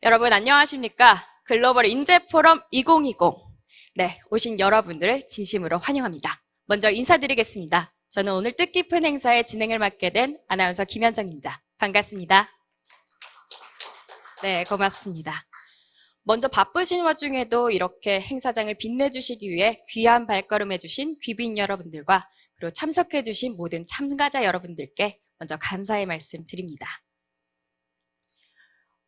여러분 안녕하십니까? 글로벌 인재 포럼 2020. 네, 오신 여러분들을 진심으로 환영합니다. 먼저 인사드리겠습니다. 저는 오늘 뜻깊은 행사의 진행을 맡게 된 아나운서 김현정입니다. 반갑습니다. 네, 고맙습니다. 먼저 바쁘신 와중에도 이렇게 행사장을 빛내주시기 위해 귀한 발걸음해주신 귀빈 여러분들과 그리고 참석해주신 모든 참가자 여러분들께 먼저 감사의 말씀 드립니다.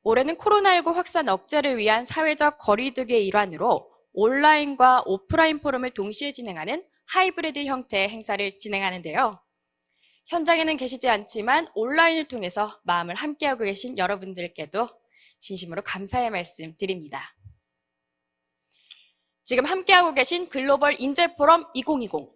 올해는 코로나19 확산 억제를 위한 사회적 거리두기의 일환으로 온라인과 오프라인 포럼을 동시에 진행하는 하이브리드 형태의 행사를 진행하는데요. 현장에는 계시지 않지만 온라인을 통해서 마음을 함께하고 계신 여러분들께도 진심으로 감사의 말씀 드립니다. 지금 함께하고 계신 글로벌 인재 포럼 2020.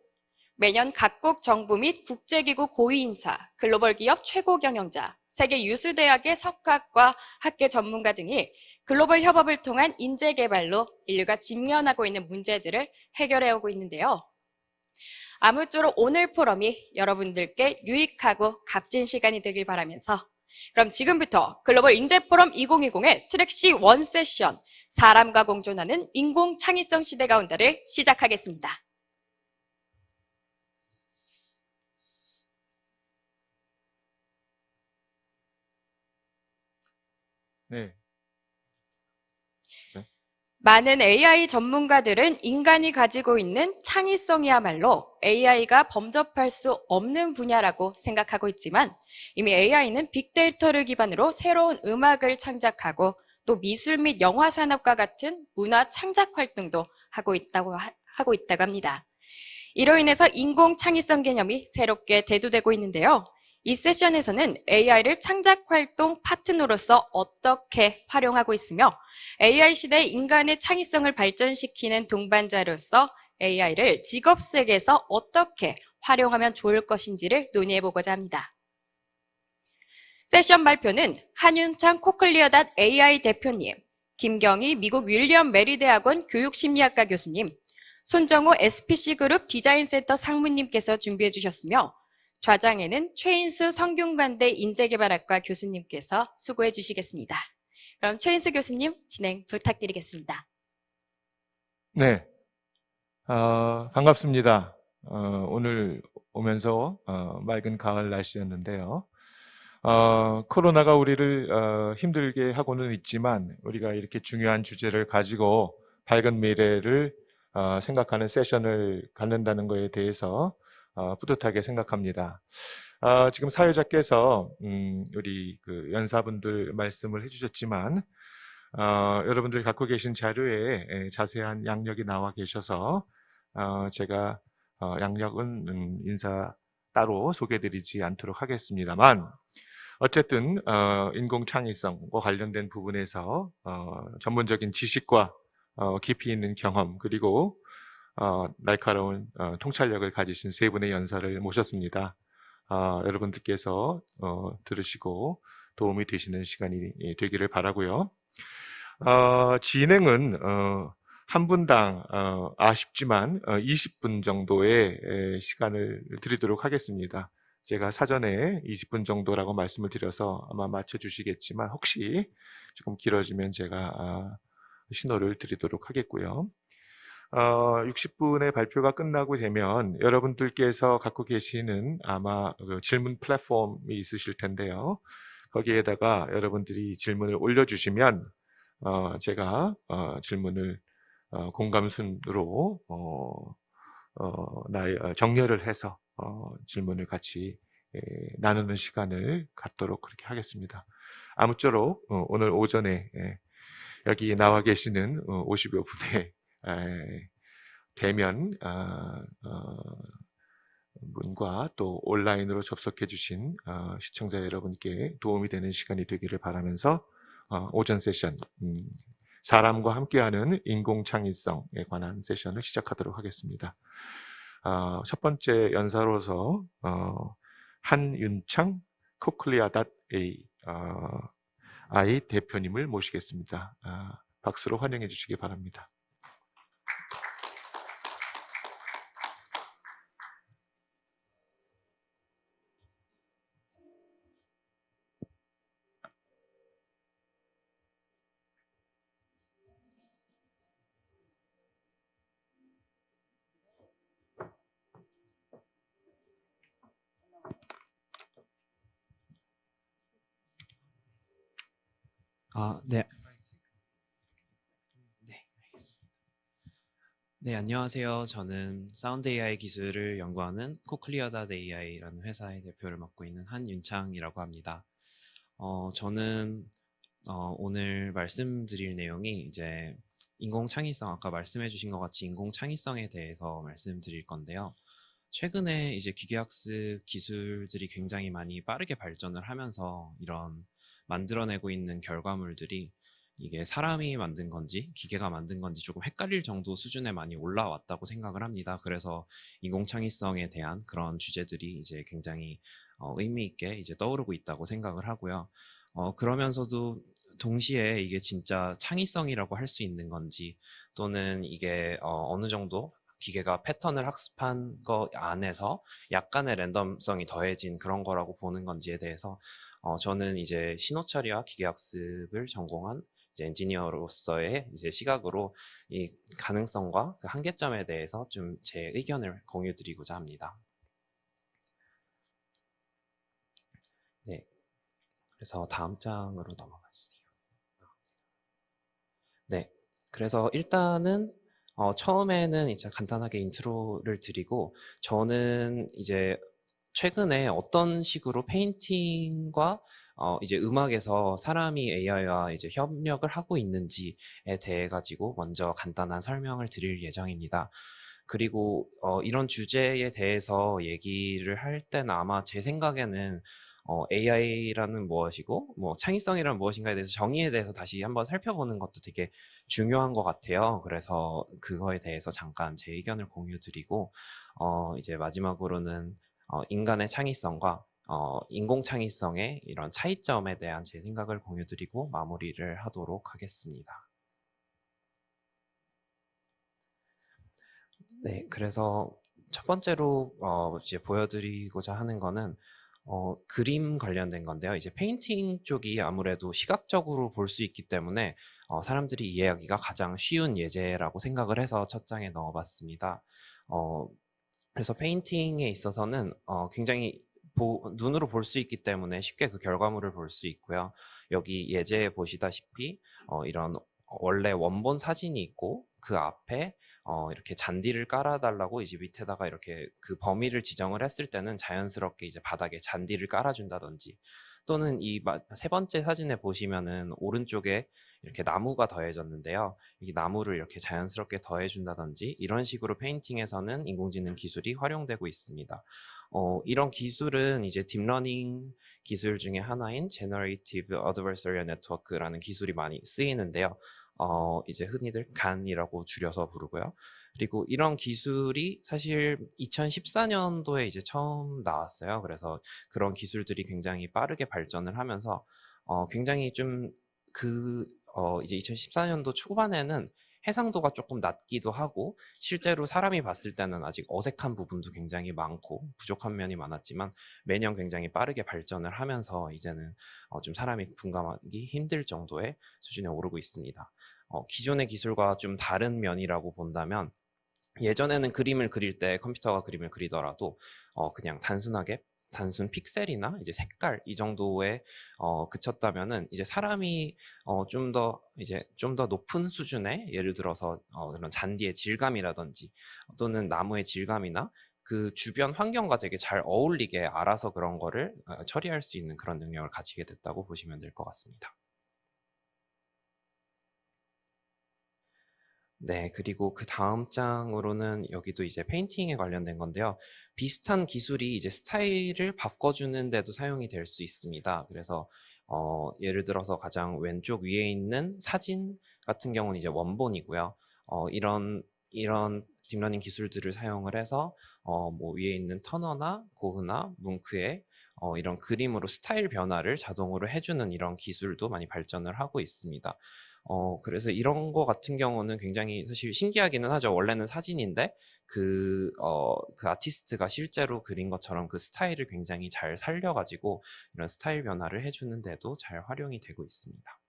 매년 각국 정부 및 국제기구 고위인사, 글로벌 기업 최고 경영자, 세계 유수대학의 석학과 학계 전문가 등이 글로벌 협업을 통한 인재 개발로 인류가 직면하고 있는 문제들을 해결해 오고 있는데요. 아무쪼록 오늘 포럼이 여러분들께 유익하고 값진 시간이 되길 바라면서 그럼 지금부터 글로벌 인재 포럼 2020의 트랙 C1 세션 사람과 공존하는 인공 창의성 시대 가운데를 시작하겠습니다. 네. 많은 AI 전문가들은 인간이 가지고 있는 창의성이야말로 AI가 범접할 수 없는 분야라고 생각하고 있지만 이미 AI는 빅데이터를 기반으로 새로운 음악을 창작하고 또 미술 및 영화 산업과 같은 문화 창작 활동도 하고 있다고 합니다. 이로 인해서 인공 창의성 개념이 새롭게 대두되고 있는데요. 이 세션에서는 AI를 창작 활동 파트너로서 어떻게 활용하고 있으며 AI 시대의 인간의 창의성을 발전시키는 동반자로서 AI를 직업 세계에서 어떻게 활용하면 좋을 것인지를 논의해보고자 합니다. 세션 발표는 한윤창 코클리어 AI 대표님, 김경희 미국 윌리엄 메리 대학원 교육심리학과 교수님, 손정호 SPC그룹 디자인센터 상무님께서 준비해 주셨으며 좌장에는 최인수 성균관대 인재개발학과 교수님께서 수고해 주시겠습니다. 그럼 최인수 교수님 진행 부탁드리겠습니다. 네. 반갑습니다. 오늘 오면서 맑은 가을 날씨였는데요. 코로나가 우리를 힘들게 하고는 있지만 우리가 이렇게 중요한 주제를 가지고 밝은 미래를 생각하는 세션을 갖는다는 것에 대해서 뿌듯하게 생각합니다. 지금 사회자께서 우리 그 연사분들 말씀을 해주셨지만 여러분들이 갖고 계신 자료에 자세한 양력이 나와 계셔서 제가 양력은 인사 따로 소개해드리지 않도록 하겠습니다만 어쨌든 인공창의성과 관련된 부분에서 전문적인 지식과 깊이 있는 경험 그리고 날카로운 통찰력을 가지신 세 분의 연사를 모셨습니다. 여러분들께서 들으시고 도움이 되시는 시간이 되기를 바라고요. 진행은 한 분당 아쉽지만 20분 정도의 시간을 드리도록 하겠습니다. 제가 사전에 20분 정도라고 말씀을 드려서 아마 맞춰주시겠지만 혹시 조금 길어지면 제가 신호를 드리도록 하겠고요. 60분의 발표가 끝나고 되면 여러분들께서 갖고 계시는 아마 그 질문 플랫폼이 있으실 텐데요. 거기에다가 여러분들이 질문을 올려주시면 제가 질문을 공감순으로 정렬을 해서 질문을 같이 나누는 시간을 갖도록 그렇게 하겠습니다. 아무쪼록 오늘 오전에 여기 나와 계시는 50여 분의 대면 분과 또 온라인으로 접속해 주신 시청자 여러분께 도움이 되는 시간이 되기를 바라면서 오전 세션 사람과 함께하는 인공창의성에 관한 세션을 시작하도록 하겠습니다. 첫 번째 연사로서 한윤창 코클리어.ai 대표님을 모시겠습니다. 박수로 환영해 주시기 바랍니다. 네. 네, 알겠습니다. 네, 안녕하세요. 저는 사운드 AI 기술을 연구하는 코클리어.ai라는 회사의 대표를 맡고 있는 한윤창이라고 합니다. 저는 오늘 말씀드릴 내용이 이제 인공창의성, 아까 말씀해 주신 것 같이 인공창의성에 대해서 말씀드릴 건데요. 최근에 이제 기계학습 기술들이 굉장히 많이 빠르게 발전을 하면서 이런 만들어내고 있는 결과물들이 이게 사람이 만든 건지 기계가 만든 건지 조금 헷갈릴 정도 수준에 많이 올라왔다고 생각을 합니다. 그래서 인공창의성에 대한 그런 주제들이 이제 굉장히 의미 있게 이제 떠오르고 있다고 생각을 하고요. 그러면서도 동시에 이게 진짜 창의성이라고 할 수 있는 건지 또는 이게 어느 정도 기계가 패턴을 학습한 거 안에서 약간의 랜덤성이 더해진 그런 거라고 보는 건지에 대해서 저는 이제 신호처리와 기계학습을 전공한 이제 엔지니어로서의 이제 시각으로 이 가능성과 그 한계점에 대해서 좀 제 의견을 공유드리고자 합니다. 네, 그래서 다음 장으로 넘어가 주세요. 네, 그래서 일단은 처음에는 이제 간단하게 인트로를 드리고 저는 이제 최근에 어떤 식으로 페인팅과 이제 음악에서 사람이 AI와 이제 협력을 하고 있는지에 대해 가지고 먼저 간단한 설명을 드릴 예정입니다. 그리고 이런 주제에 대해서 얘기를 할 때는 아마 제 생각에는 AI라는 무엇이고 뭐 창의성이란 무엇인가에 대해서 정의에 대해서 다시 한번 살펴보는 것도 되게 중요한 것 같아요. 그래서 그거에 대해서 잠깐 제 의견을 공유드리고 이제 마지막으로는 인간의 창의성과 인공 창의성의 이런 차이점에 대한 제 생각을 공유드리고 마무리를 하도록 하겠습니다. 네, 그래서 첫 번째로 이제 보여드리고자 하는 거는 그림 관련된 건데요. 이제 페인팅 쪽이 아무래도 시각적으로 볼 수 있기 때문에 사람들이 이해하기가 가장 쉬운 예제라고 생각을 해서 첫 장에 넣어봤습니다. 그래서 페인팅에 있어서는 굉장히 눈으로 볼 수 있기 때문에 쉽게 그 결과물을 볼 수 있고요. 여기 예제에 보시다시피 이런 원래 원본 사진이 있고 그 앞에 이렇게 잔디를 깔아달라고 이제 밑에다가 이렇게 그 범위를 지정을 했을 때는 자연스럽게 이제 바닥에 잔디를 깔아준다든지 또는 이 세 번째 사진에 보시면은 오른쪽에 이렇게 나무가 더해졌는데요. 이 나무를 이렇게 자연스럽게 더해준다든지 이런 식으로 페인팅에서는 인공지능 기술이 활용되고 있습니다. 이런 기술은 이제 딥러닝 기술 중에 하나인 Generative Adversarial Network라는 기술이 많이 쓰이는데요. 이제 흔히들 GAN이라고 줄여서 부르고요. 그리고 이런 기술이 사실 2014년도에 이제 처음 나왔어요. 그래서 그런 기술들이 굉장히 빠르게 발전을 하면서 굉장히 좀 이제 2014년도 초반에는 해상도가 조금 낮기도 하고 실제로 사람이 봤을 때는 아직 어색한 부분도 굉장히 많고 부족한 면이 많았지만 매년 굉장히 빠르게 발전을 하면서 이제는 좀 사람이 공감하기 힘들 정도의 수준에 오르고 있습니다. 기존의 기술과 좀 다른 면이라고 본다면 예전에는 그림을 그릴 때 컴퓨터가 그림을 그리더라도 그냥 단순 픽셀이나 이제 색깔 이 정도에 그쳤다면은 이제 사람이 좀 더 높은 수준의 예를 들어서 그런 잔디의 질감이라든지 또는 나무의 질감이나 그 주변 환경과 되게 잘 어울리게 알아서 그런 거를 처리할 수 있는 그런 능력을 가지게 됐다고 보시면 될 것 같습니다. 네, 그리고 그 다음 장으로는 여기도 이제 페인팅에 관련된 건데요. 비슷한 기술이 이제 스타일을 바꿔주는 데도 사용이 될 수 있습니다. 그래서 예를 들어서 가장 왼쪽 위에 있는 사진 같은 경우는 이제 원본이고요. 이런 딥러닝 기술들을 사용을 해서 뭐 위에 있는 터너나 고흐나 뭉크의 이런 그림으로 스타일 변화를 자동으로 해주는 이런 기술도 많이 발전을 하고 있습니다. 그래서 이런 거 같은 경우는 굉장히 사실 신기하기는 하죠. 원래는 사진인데 그 아티스트가 실제로 그린 것처럼 그 스타일을 굉장히 잘 살려가지고 이런 스타일 변화를 해주는데도 잘 활용이 되고 있습니다.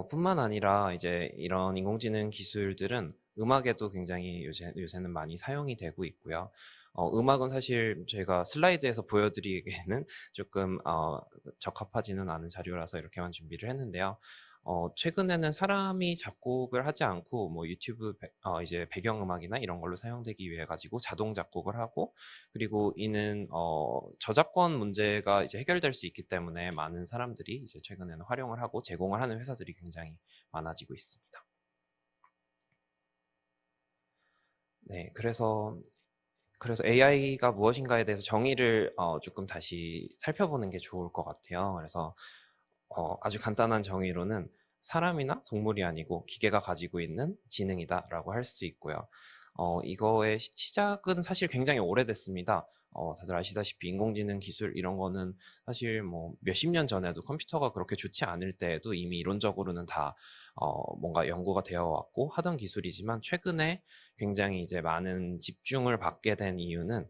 뿐만 아니라 이제 이런 인공지능 기술들은 음악에도 굉장히 요새는 많이 사용이 되고 있고요. 음악은 사실 제가 슬라이드에서 보여드리기에는 조금 적합하지는 않은 자료라서 이렇게만 준비를 했는데요. 최근에는 사람이 작곡을 하지 않고 뭐 유튜브 이제 배경음악이나 이런 걸로 사용되기 위해 가지고 자동 작곡을 하고, 그리고 이는 저작권 문제가 이제 해결될 수 있기 때문에 많은 사람들이 이제 최근에는 활용을 하고 제공을 하는 회사들이 굉장히 많아지고 있습니다. 네, 그래서 AI가 무엇인가에 대해서 정의를 조금 다시 살펴보는 게 좋을 것 같아요. 그래서 아주 간단한 정의로는 사람이나 동물이 아니고 기계가 가지고 있는 지능이다라고 할 수 있고요. 이거의 시작은 사실 굉장히 오래됐습니다. 다들 아시다시피 인공지능 기술 이런 거는 사실 뭐 몇십 년 전에도 컴퓨터가 그렇게 좋지 않을 때에도 이미 이론적으로는 다 뭔가 연구가 되어 왔고 하던 기술이지만, 최근에 굉장히 이제 많은 집중을 받게 된 이유는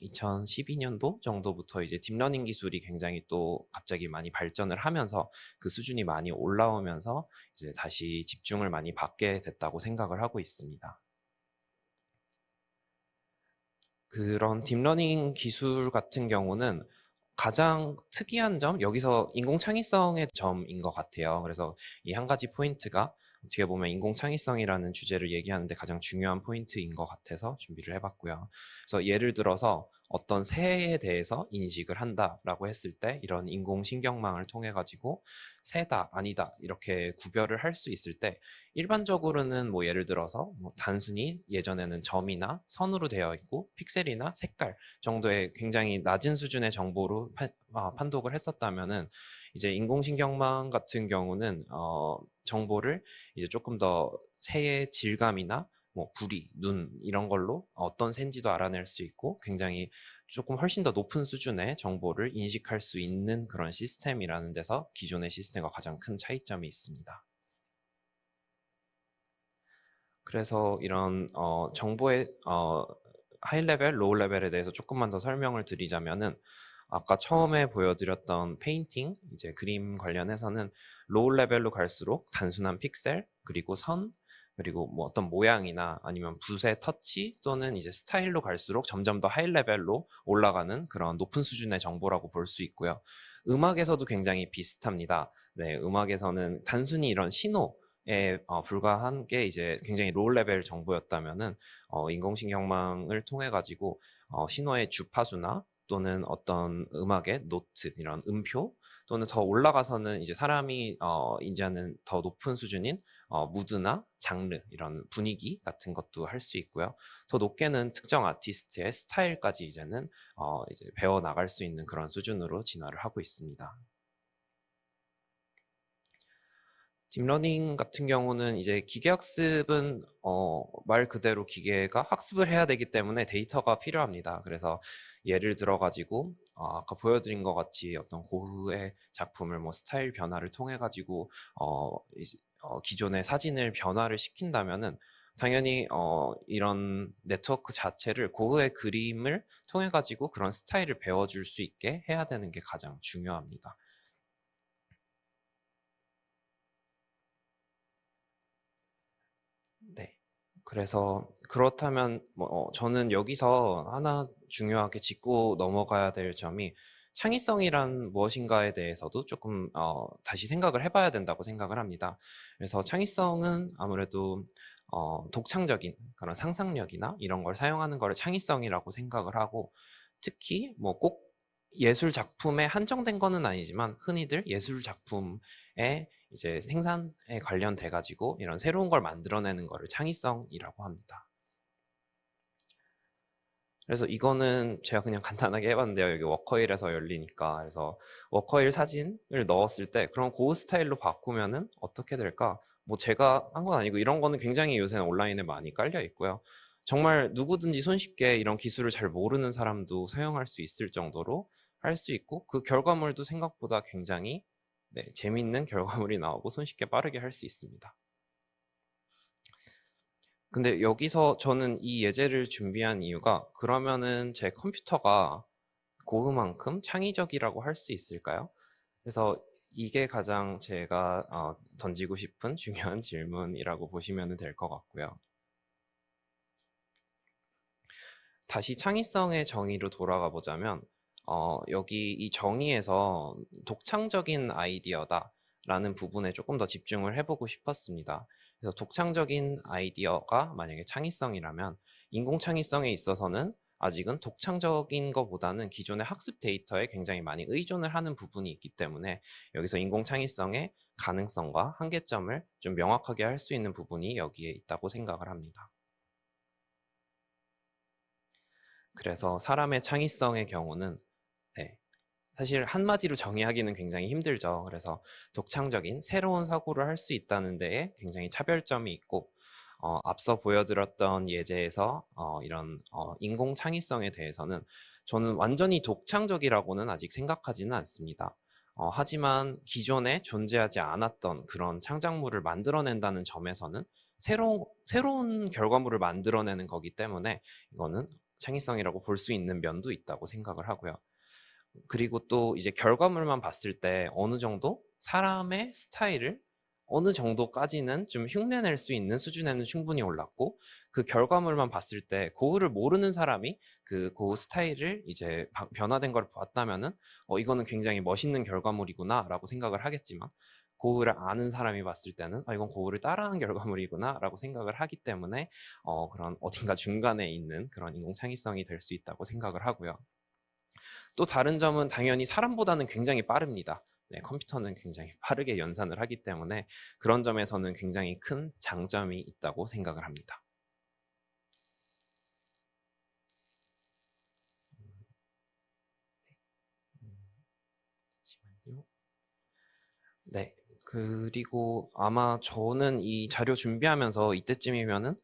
2012년도 정도부터 이제 딥러닝 기술이 굉장히 또 갑자기 많이 발전을 하면서 그 수준이 많이 올라오면서 이제 다시 집중을 많이 받게 됐다고 생각을 하고 있습니다. 그런 딥러닝 기술 같은 경우는 가장 특이한 점, 여기서 인공창의성의 점인 것 같아요. 그래서 이 한 가지 포인트가 어떻게 보면 인공창의성이라는 주제를 얘기하는데 가장 중요한 포인트인 것 같아서 준비를 해봤고요. 그래서 예를 들어서 어떤 새에 대해서 인식을 한다라고 했을 때 이런 인공신경망을 통해 가지고 새다, 아니다 이렇게 구별을 할 수 있을 때, 일반적으로는 뭐 예를 들어서 뭐 단순히 예전에는 점이나 선으로 되어 있고 픽셀이나 색깔 정도의 굉장히 낮은 수준의 정보로 판독을 했었다면은, 이제 인공신경망 같은 경우는 정보를 이제 조금 더 새의 질감이나 뭐 부리, 눈 이런 걸로 어떤 새인지도 알아낼 수 있고 굉장히 조금 훨씬 더 높은 수준의 정보를 인식할 수 있는 그런 시스템이라는 데서 기존의 시스템과 가장 큰 차이점이 있습니다. 그래서 이런 정보의 하이 레벨, 로우 레벨에 대해서 조금만 더 설명을 드리자면은, 아까 처음에 보여드렸던 페인팅, 이제 그림 관련해서는 로우 레벨로 갈수록 단순한 픽셀, 그리고 선, 그리고 뭐 어떤 모양이나 아니면 붓의 터치 또는 이제 스타일로 갈수록 점점 더 하이 레벨로 올라가는 그런 높은 수준의 정보라고 볼 수 있고요. 음악에서도 굉장히 비슷합니다. 네, 음악에서는 단순히 이런 신호에 불과한 게 이제 굉장히 로우 레벨 정보였다면은 인공신경망을 통해 가지고 신호의 주파수나 또는 어떤 음악의 노트, 이런 음표, 또는 더 올라가서는 이제 사람이 인지하는 더 높은 수준인 무드나 장르, 이런 분위기 같은 것도 할 수 있고요. 더 높게는 특정 아티스트의 스타일까지 이제는 이제 배워 나갈 수 있는 그런 수준으로 진화를 하고 있습니다. 딥러닝 같은 경우는 이제 기계학습은 말 그대로 기계가 학습을 해야 되기 때문에 데이터가 필요합니다. 그래서 예를 들어 가지고 아까 보여드린 것 같이 어떤 고흐의 작품을 뭐 스타일 변화를 통해 가지고 기존의 사진을 변화를 시킨다면은, 당연히 이런 네트워크 자체를 고흐의 그림을 통해 가지고 그런 스타일을 배워줄 수 있게 해야 되는 게 가장 중요합니다. 네. 그래서 그렇다면 저는 여기서 하나 중요하게 짚고 넘어가야 될 점이, 창의성이란 무엇인가에 대해서도 조금 다시 생각을 해봐야 된다고 생각을 합니다. 그래서 창의성은 아무래도 독창적인 그런 상상력이나 이런 걸 사용하는 거를 창의성이라고 생각을 하고, 특히 뭐 꼭 예술 작품에 한정된 거는 아니지만 흔히들 예술 작품에 이제 생산에 관련돼 가지고 이런 새로운 걸 만들어내는 거를 창의성이라고 합니다. 그래서 이거는 제가 그냥 간단하게 해봤는데요. 여기 워커힐에서 열리니까. 그래서 워커힐 사진을 넣었을 때 그런 고흐 스타일로 바꾸면은 어떻게 될까? 뭐 제가 한 건 아니고 이런 거는 굉장히 요새는 온라인에 많이 깔려 있고요. 정말 누구든지 손쉽게 이런 기술을 잘 모르는 사람도 사용할 수 있을 정도로 할 수 있고, 그 결과물도 생각보다 굉장히 재밌는 결과물이 나오고 손쉽게 빠르게 할 수 있습니다. 근데 여기서 저는 이 예제를 준비한 이유가, 그러면은 제 컴퓨터가 고흐만큼 창의적이라고 할 수 있을까요? 그래서 이게 가장 제가 던지고 싶은 중요한 질문이라고 보시면 될 것 같고요. 다시 창의성의 정의로 돌아가 보자면, 여기 이 정의에서 독창적인 아이디어다라는 부분에 조금 더 집중을 해보고 싶었습니다. 그래서 독창적인 아이디어가 만약에 창의성이라면 인공 창의성에 있어서는 아직은 독창적인 것보다는 기존의 학습 데이터에 굉장히 많이 의존을 하는 부분이 있기 때문에 여기서 인공 창의성의 가능성과 한계점을 좀 명확하게 할 수 있는 부분이 여기에 있다고 생각을 합니다. 그래서 사람의 창의성의 경우는 네, 사실 한마디로 정의하기는 굉장히 힘들죠. 그래서 독창적인 새로운 사고를 할 수 있다는 데에 굉장히 차별점이 있고 앞서 보여드렸던 예제에서 이런 인공 창의성에 대해서는 저는 완전히 독창적이라고는 아직 생각하지는 않습니다. 하지만 기존에 존재하지 않았던 그런 창작물을 만들어낸다는 점에서는 새로운 결과물을 만들어내는 거기 때문에 이거는 창의성이라고 볼 수 있는 면도 있다고 생각을 하고요. 그리고 또 이제 결과물만 봤을 때 어느 정도 사람의 스타일을 어느 정도까지는 좀 흉내낼 수 있는 수준에는 충분히 올랐고 그 결과물만 봤을 때 고흐를 모르는 사람이 그 고흐 스타일을 이제 변화된 걸 봤다면은 이거는 굉장히 멋있는 결과물이구나 라고 생각을 하겠지만 고흐를 아는 사람이 봤을 때는 이건 고흐를 따라한 결과물이구나 라고 생각을 하기 때문에 그런 어딘가 중간에 있는 그런 인공창의성이 될 수 있다고 생각을 하고요. 또 다른 점은 당연히 사람보다는 굉장히 빠릅니다. 네, 컴퓨터는 굉장히 빠르게 연산을 하기 때문에 그런 점에서는 굉장히 큰 장점이 있다고 생각을 합니다. 잠시만요. 네, 그리고 아마 저는 이 자료 준비하면서 이때쯤이면은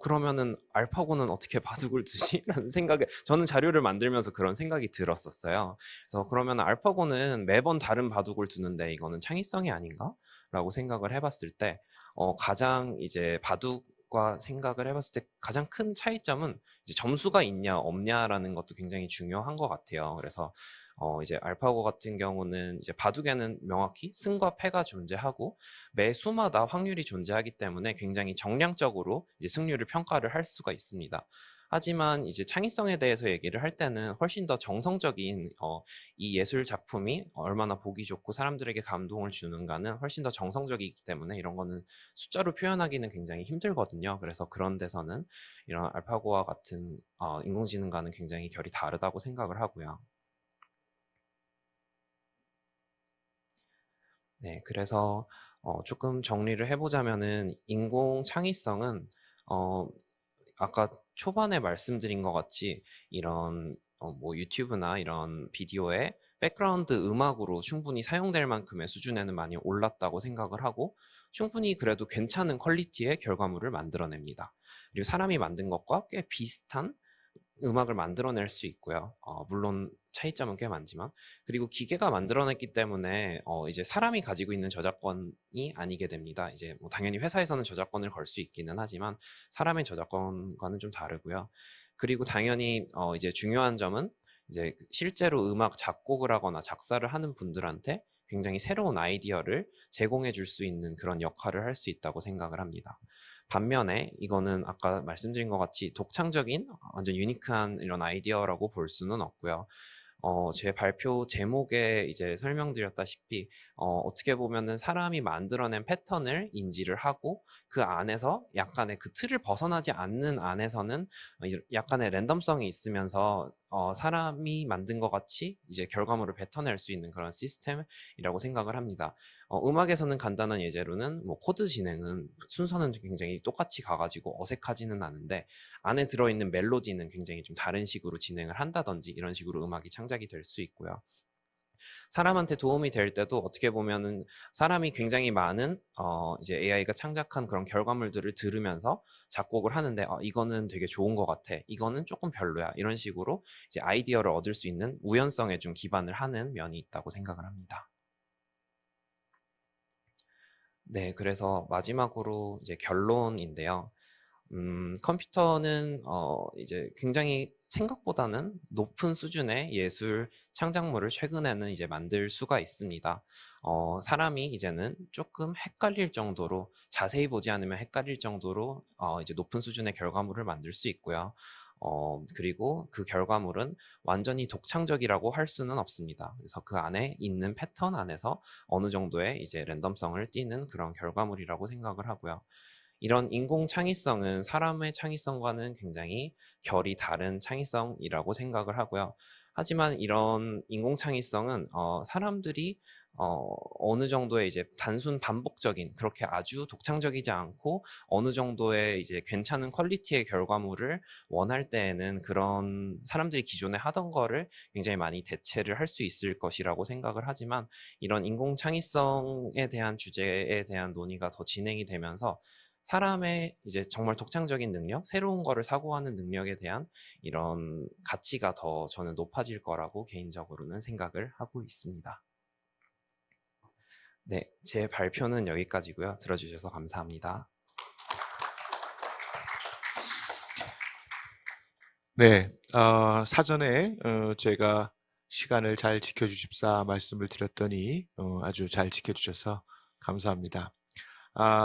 그러면은 알파고는 어떻게 바둑을 두지? 라는 생각에 저는 자료를 만들면서 그런 생각이 들었었어요. 그래서 그러면 알파고는 매번 다른 바둑을 두는데 이거는 창의성이 아닌가? 라고 생각을 해봤을 때 가장 이제 바둑과 생각을 해봤을 때 가장 큰 차이점은 이제 점수가 있냐 없냐라는 것도 굉장히 중요한 것 같아요. 그래서 이제 알파고 같은 경우는 이제 바둑에는 명확히 승과 패가 존재하고 매 수마다 확률이 존재하기 때문에 굉장히 정량적으로 이제 승률을 평가를 할 수가 있습니다. 하지만 이제 창의성에 대해서 얘기를 할 때는 훨씬 더 정성적인 이 예술 작품이 얼마나 보기 좋고 사람들에게 감동을 주는가는 훨씬 더 정성적이기 때문에 이런 거는 숫자로 표현하기는 굉장히 힘들거든요. 그래서 그런 데서는 이런 알파고와 같은 인공지능과는 굉장히 결이 다르다고 생각을 하고요. 네, 그래서 조금 정리를 해보자면은 인공 창의성은 아까 초반에 말씀드린 것 같이 이런 뭐 유튜브나 이런 비디오에 백그라운드 음악으로 충분히 사용될 만큼의 수준에는 많이 올랐다고 생각을 하고 충분히 그래도 괜찮은 퀄리티의 결과물을 만들어냅니다. 그리고 사람이 만든 것과 꽤 비슷한 음악을 만들어낼 수 있고요. 물론 차이점은 꽤 많지만 그리고 기계가 만들어냈기 때문에 이제 사람이 가지고 있는 저작권이 아니게 됩니다. 이제 뭐 당연히 회사에서는 저작권을 걸 수 있기는 하지만 사람의 저작권과는 좀 다르고요. 그리고 당연히 이제 중요한 점은 이제 실제로 음악 작곡을 하거나 작사를 하는 분들한테 굉장히 새로운 아이디어를 제공해 줄 수 있는 그런 역할을 할 수 있다고 생각을 합니다. 반면에 이거는 아까 말씀드린 것 같이 독창적인 완전 유니크한 이런 아이디어라고 볼 수는 없고요. 제 발표 제목에 이제 설명드렸다시피 어떻게 보면은 사람이 만들어낸 패턴을 인지를 하고 그 안에서 약간의 그 틀을 벗어나지 않는 안에서는 약간의 랜덤성이 있으면서 사람이 만든 것 같이 이제 결과물을 뱉어낼 수 있는 그런 시스템이라고 생각을 합니다. 음악에서는 간단한 예제로는 뭐 코드 진행은 순서는 굉장히 똑같이 가가지고 어색하지는 않은데 안에 들어있는 멜로디는 굉장히 좀 다른 식으로 진행을 한다든지 이런 식으로 음악이 창작이 될 수 있고요. 사람한테 도움이 될 때도 어떻게 보면은 사람이 굉장히 많은 이제 AI가 창작한 그런 결과물들을 들으면서 작곡을 하는데 이거는 되게 좋은 것 같아. 이거는 조금 별로야. 이런 식으로 이제 아이디어를 얻을 수 있는 우연성에 좀 기반을 하는 면이 있다고 생각을 합니다. 네, 그래서 마지막으로 이제 결론인데요. 컴퓨터는 이제 굉장히 생각보다는 높은 수준의 예술 창작물을 최근에는 이제 만들 수가 있습니다. 사람이 이제는 조금 헷갈릴 정도로 자세히 보지 않으면 헷갈릴 정도로 이제 높은 수준의 결과물을 만들 수 있고요. 그리고 그 결과물은 완전히 독창적이라고 할 수는 없습니다. 그래서 그 안에 있는 패턴 안에서 어느 정도의 이제 랜덤성을 띠는 그런 결과물이라고 생각을 하고요. 이런 인공 창의성은 사람의 창의성과는 굉장히 결이 다른 창의성이라고 생각을 하고요. 하지만 이런 인공 창의성은 사람들이 어느 정도의 이제 단순 반복적인 그렇게 아주 독창적이지 않고 어느 정도의 이제 괜찮은 퀄리티의 결과물을 원할 때에는 그런 사람들이 기존에 하던 거를 굉장히 많이 대체를 할 수 있을 것이라고 생각을 하지만 이런 인공 창의성에 대한 주제에 대한 논의가 더 진행이 되면서 사람의 이제 정말 독창적인 능력, 새로운 거를 사고하는 능력에 대한 이런 가치가 더 저는 높아질 거라고 개인적으로는 생각을 하고 있습니다. 네, 제 발표는 여기까지고요. 들어주셔서 감사합니다. 네, 사전에 제가 시간을 잘 지켜주십사 말씀을 드렸더니 아주 잘 지켜주셔서 감사합니다.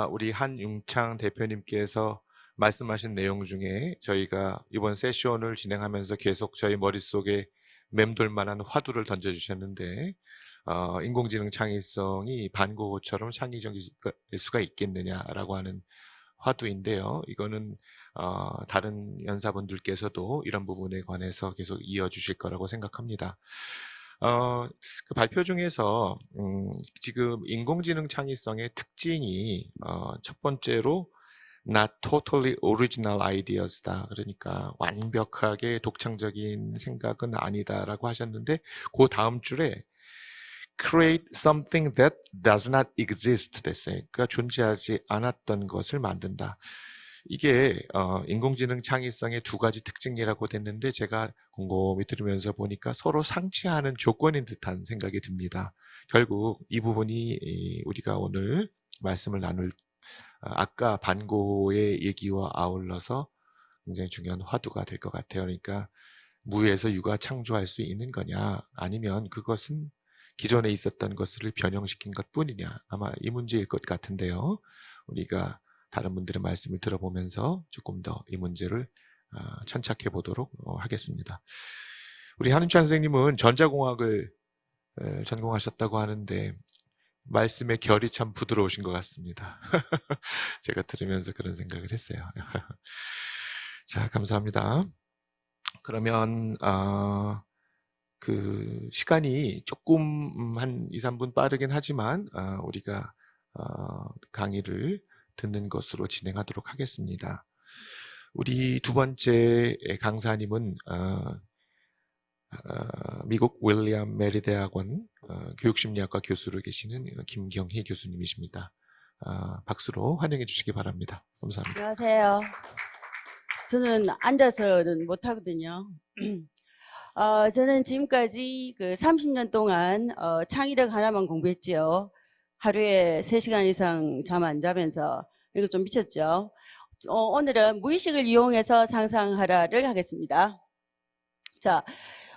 우리 한융창 대표님께서 말씀하신 내용 중에 저희가 이번 세션을 진행하면서 계속 저희 머릿속에 맴돌 만한 화두를 던져주셨는데 인공지능 창의성이 반고흐처럼 창의적일 수가 있겠느냐라고 하는 화두인데요. 이거는 다른 연사분들께서도 이런 부분에 관해서 계속 이어주실 거라고 생각합니다. 그 발표 중에서 지금 인공지능 창의성의 특징이 첫 번째로 not totally original ideas다. 그러니까 완벽하게 독창적인 생각은 아니다라고 하셨는데 그 다음 줄에 create something that does not exist 됐어요. 그러니까 존재하지 않았던 것을 만든다. 이게 인공지능 창의성의 두 가지 특징이라고 됐는데 제가 곰곰이 들으면서 보니까 서로 상치하는 조건인 듯한 생각이 듭니다. 결국 이 부분이 우리가 오늘 말씀을 나눌 아까 반고의 얘기와 아울러서 굉장히 중요한 화두가 될 것 같아요. 그러니까 무에서 유가 창조할 수 있는 거냐 아니면 그것은 기존에 있었던 것을 변형시킨 것뿐이냐 아마 이 문제일 것 같은데요. 우리가 다른 분들의 말씀을 들어보면서 조금 더 이 문제를 천착해 보도록 하겠습니다. 우리 한윤찬 선생님은 전자공학을 전공하셨다고 하는데 말씀의 결이 참 부드러우신 것 같습니다. 제가 들으면서 그런 생각을 했어요. 자, 감사합니다. 그러면 그 시간이 조금 한 2, 3분 빠르긴 하지만 우리가 강의를 듣는 것으로 진행하도록 하겠습니다. 우리 두 번째 강사님은 미국 윌리엄 메리 대학원 교육심리학과 교수로 계시는 김경희 교수님이십니다. 박수로 환영해 주시기 바랍니다. 감사합니다. 안녕하세요. 저는 앉아서는 못하거든요. 저는 지금까지 그 30년 동안 창의력 하나만 공부했지요. 하루에 3시간 이상 잠 안 자면서 이거 좀 미쳤죠. 오늘은 무의식을 이용해서 상상하라를 하겠습니다. 자,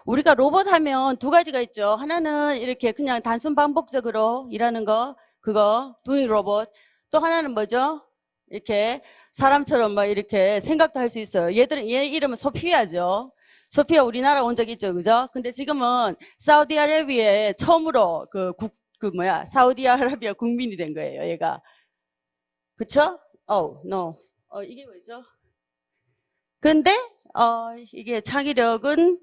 우리가 로봇 하면 두 가지가 있죠. 하나는 이렇게 그냥 단순 반복적으로 일하는 거, 그거 doing 로봇. 또 하나는 뭐죠? 이렇게 사람처럼 막 이렇게 생각도 할 수 있어요. 얘 이름은 소피아죠. 소피아 우리나라 온 적 있죠, 그죠? 근데 지금은 사우디아라비아에 처음으로 사우디아라비아 국민이 된 거예요, 얘가. 그쵸? no. 이게 뭐죠? 근데, 이게 창의력은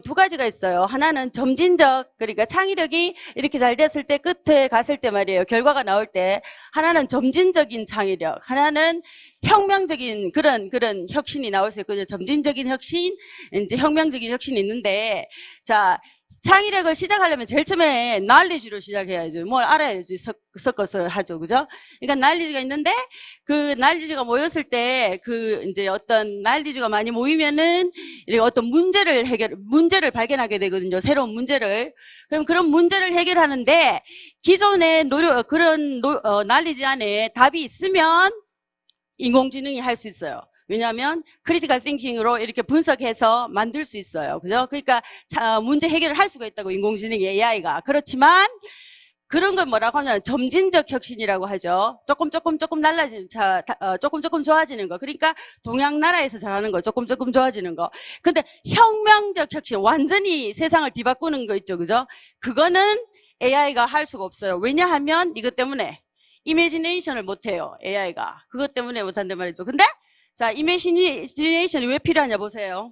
두 가지가 있어요. 하나는 점진적, 그러니까 창의력이 이렇게 잘 됐을 때 끝에 갔을 때 말이에요. 결과가 나올 때. 하나는 점진적인 창의력, 하나는 혁명적인 그런 혁신이 나올 수 있거든요. 점진적인 혁신, 이제 혁명적인 혁신이 있는데, 자, 창의력을 시작하려면 제일 처음에 knowledge로 시작해야죠. 뭘 알아야지 섞어서 하죠. 그죠? 그러니까 knowledge가 있는데 그 knowledge가 모였을 때 이제 어떤 knowledge가 많이 모이면은 어떤 문제를 발견하게 되거든요. 새로운 문제를. 그럼 그런 문제를 해결하는데 기존의 knowledge 안에 답이 있으면 인공지능이 할 수 있어요. 왜냐하면 크리티컬 띵킹으로 이렇게 분석해서 만들 수 있어요. 그죠? 그러니까 문제 해결을 할 수가 있다고 인공지능 AI가. 그렇지만 그런 건 뭐라고 하냐면 점진적 혁신이라고 하죠. 조금 달라지는, 조금 좋아지는 거. 그러니까 동양 나라에서 잘하는 거, 조금 좋아지는 거. 근데 혁명적 혁신, 완전히 세상을 뒤바꾸는 거 있죠. 그죠? 그거는 AI가 할 수가 없어요. 왜냐하면 이것 때문에 이미지네이션을 못해요. AI가. 그것 때문에 못한단 말이죠. 근데 자, 이미지네이션이 왜 필요하냐 보세요.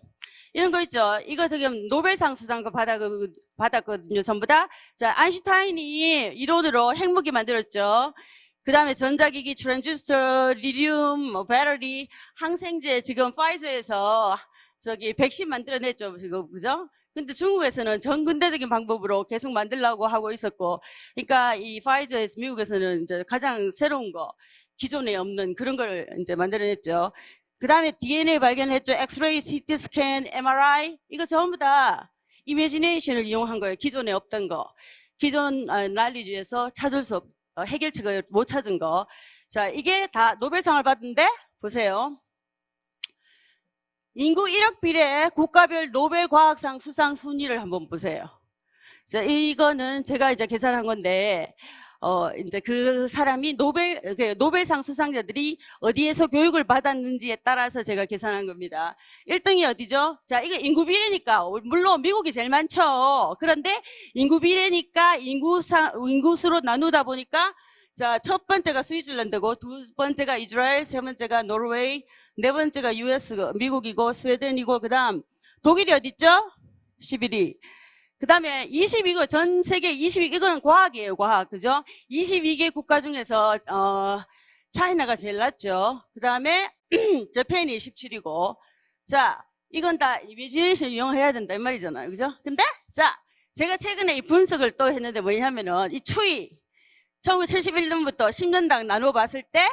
이런 거 있죠. 이거 지금 노벨상 수상도 받았거든요. 전부 다. 자, 아인슈타인이 이론으로 핵무기 만들었죠. 그 다음에 전자기기, 트랜지스터, 리튬, 배터리, 항생제 지금 파이저에서 저기 백신 만들어냈죠. 지금 그죠? 근데 중국에서는 전근대적인 방법으로 계속 만들려고 하고 있었고, 그러니까 이 파이저에서 미국에서는 이제 가장 새로운 거, 기존에 없는 그런 걸 이제 만들어냈죠. 그 다음에 DNA 발견했죠. 엑스레이, CT 스캔, MRI. 이거 전부 다 이미지네이션을 이용한 거예요. 기존에 없던 거. 기존 난리주에서 찾을 수 해결책을 못 찾은 거. 자, 이게 다 노벨상을 받은데, 보세요. 인구 1억 비례 국가별 노벨 과학상 수상 순위를 한번 보세요. 자, 이거는 제가 이제 계산한 건데, 이제 그 사람이 노벨상 수상자들이 어디에서 교육을 받았는지에 따라서 제가 계산한 겁니다. 1등이 어디죠? 자, 이거 인구 비례니까, 물론 미국이 제일 많죠. 그런데 인구 비례니까 인구수로 나누다 보니까, 자, 첫 번째가 스위tzerland고, 두 번째가 이스라엘, 세 번째가 노르웨이, 네 번째가 US, 미국이고, 스웨덴이고, 그 다음, 독일이 어딨죠? 11위. 그 다음에 22개, 전 세계 22개, 이거는 과학이에요, 과학. 그죠? 22개 국가 중에서, 차이나가 제일 낮죠. 그 다음에, 재팬이 17위고. 자, 이건 다 이미지네이션 이용해야 된다, 이 말이잖아요. 그죠? 근데, 자, 제가 최근에 이 분석을 또 했는데 뭐냐면은, 이 추이, 1971년부터 10년당 나눠봤을 때,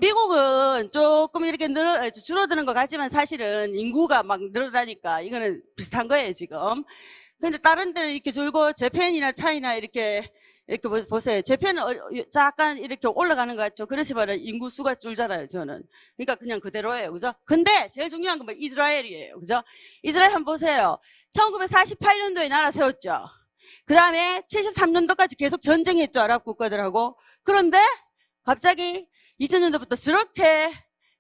미국은 조금 이렇게 줄어드는 것 같지만 사실은 인구가 막 늘어나니까 이거는 비슷한 거예요, 지금. 근데 다른 데는 이렇게 줄고, 재팬이나 차이나 이렇게 보세요. 재팬은 약간 이렇게 올라가는 것 같죠? 그렇지만 인구 수가 줄잖아요, 저는. 그러니까 그냥 그대로예요, 그죠? 근데 제일 중요한 건 뭐 이스라엘이에요, 그죠? 이스라엘 한번 보세요. 1948년도에 나라 세웠죠. 그 다음에 73년도까지 계속 전쟁했죠, 아랍 국가들하고. 그런데 갑자기 2000년도부터 저렇게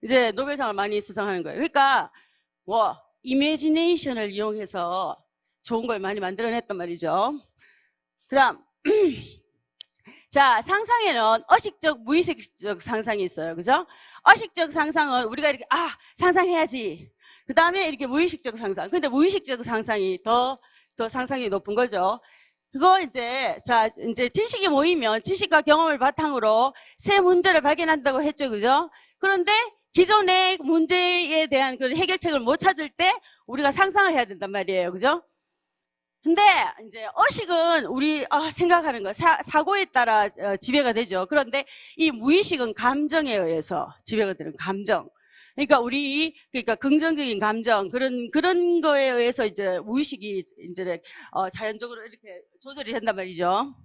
이제 노벨상을 많이 수상하는 거예요. 그러니까 이미지네이션을 이용해서 좋은 걸 많이 만들어냈단 말이죠. 그 다음 자, 상상에는 의식적, 무의식적 상상이 있어요. 그죠? 의식적 상상은 우리가 이렇게 상상해야지. 그 다음에 이렇게 무의식적 상상. 근데 무의식적 상상이 더 상상이 높은 거죠. 그거 이제 지식이 모이면 지식과 경험을 바탕으로 새 문제를 발견한다고 했죠. 그죠? 그런데 기존의 문제에 대한 그 해결책을 못 찾을 때 우리가 상상을 해야 된단 말이에요. 그죠? 근데 이제 의식은 우리 생각하는 거, 사고에 따라 지배가 되죠. 그런데 이 무의식은 감정에 의해서 지배가 되는 감정. 그러니까 그러니까 긍정적인 감정, 그런 거에 의해서 이제 무의식이 이제, 자연적으로 이렇게 조절이 된단 말이죠.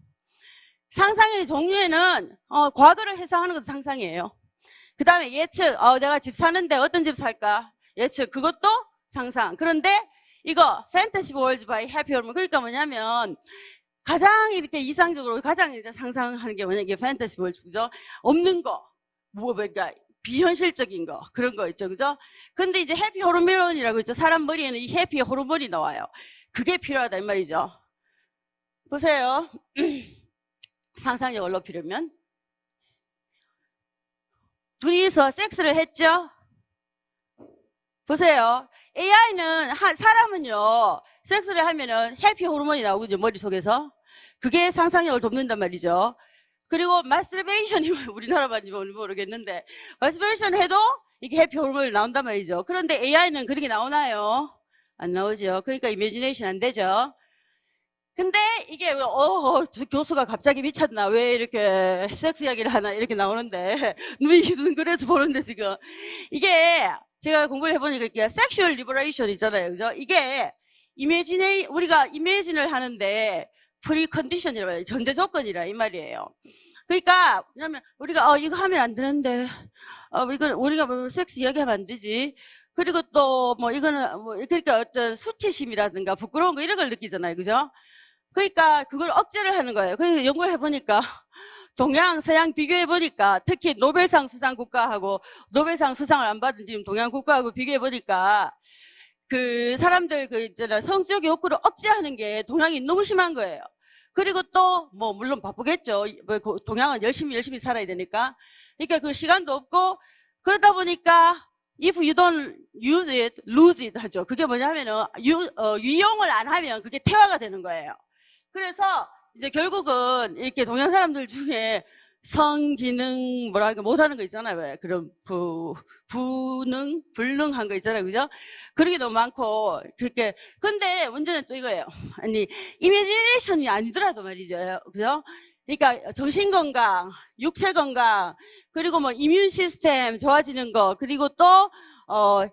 상상의 종류에는, 과거를 해석하는 것도 상상이에요. 그 다음에 예측, 내가 집 사는데 어떤 집 살까? 예측, 그것도 상상. 그런데 이거, Fantasy Worlds by Happy Hormone. 그러니까 뭐냐면, 가장 이렇게 이상적으로, 가장 이제 상상하는 게 뭐냐, 이게 Fantasy Worlds, 그죠? 없는 거. 그러니까, 비현실적인 거, 그런 거 있죠, 그죠? 근데 이제 해피 호르몬이라고 있죠. 사람 머리에는 이 해피 호르몬이 나와요. 그게 필요하다, 이 말이죠. 보세요. 상상력을 높이려면. 둘이서 섹스를 했죠? 보세요. AI는, 사람은요, 섹스를 하면은 해피 호르몬이 나오거든요, 머릿속에서. 그게 상상력을 돕는단 말이죠. 그리고 마스터베이션이 우리나라 말인지 모르겠는데 마스터베이션 해도 이게 해피 호르몬이 나온단 말이죠. 그런데 AI는 그렇게 나오나요? 안 나오죠. 그러니까 이미지네이션 안 되죠. 근데 이게 교수가 갑자기 미쳤나? 왜 이렇게 섹스 이야기를 하나? 이렇게 나오는데 눈이 그래서 보는데 지금 이게 제가 공부를 해보니까 이게 섹슈얼 리버레이션 있잖아요, 그죠? 이게 우리가 이미진을 하는데 프리컨디션이라 말이에요. 전제 조건이라 이 말이에요. 그러니까 왜냐면 우리가 이거 하면 안 되는데 이거 우리가 뭐 섹스 이야기하면 안 되지. 그리고 또 뭐 이거는 뭐 그러니까 어떤 수치심이라든가 부끄러운 거 이런 걸 느끼잖아요, 그죠? 그러니까 그걸 억제를 하는 거예요. 그래서 연구를 해보니까 동양, 서양 비교해보니까 특히 노벨상 수상 국가하고 노벨상 수상을 안 받은 지금 동양 국가하고 비교해보니까 그 사람들 그 있잖아 성적 욕구를 억제하는 게 동양이 너무 심한 거예요. 그리고 또 뭐 물론 바쁘겠죠. 뭐 동양은 열심히 살아야 되니까. 그러니까 그 시간도 없고 그러다 보니까 if you don't use it, lose it 하죠. 그게 뭐냐면은 유용을 안 하면 그게 태화가 되는 거예요. 그래서 이제 결국은 이렇게 동양 사람들 중에 성기능 뭐랄까 못하는 거 있잖아요. 왜 그런 불능한 거 있잖아요. 그죠? 그런 게 너무 많고 그렇게 근데 문제는 또 이거예요. 아니 이미지네이션이 아니더라도 말이죠. 그죠? 그러니까 정신 건강, 육체 건강, 그리고 뭐 이뮨 시스템 좋아지는 거, 그리고 또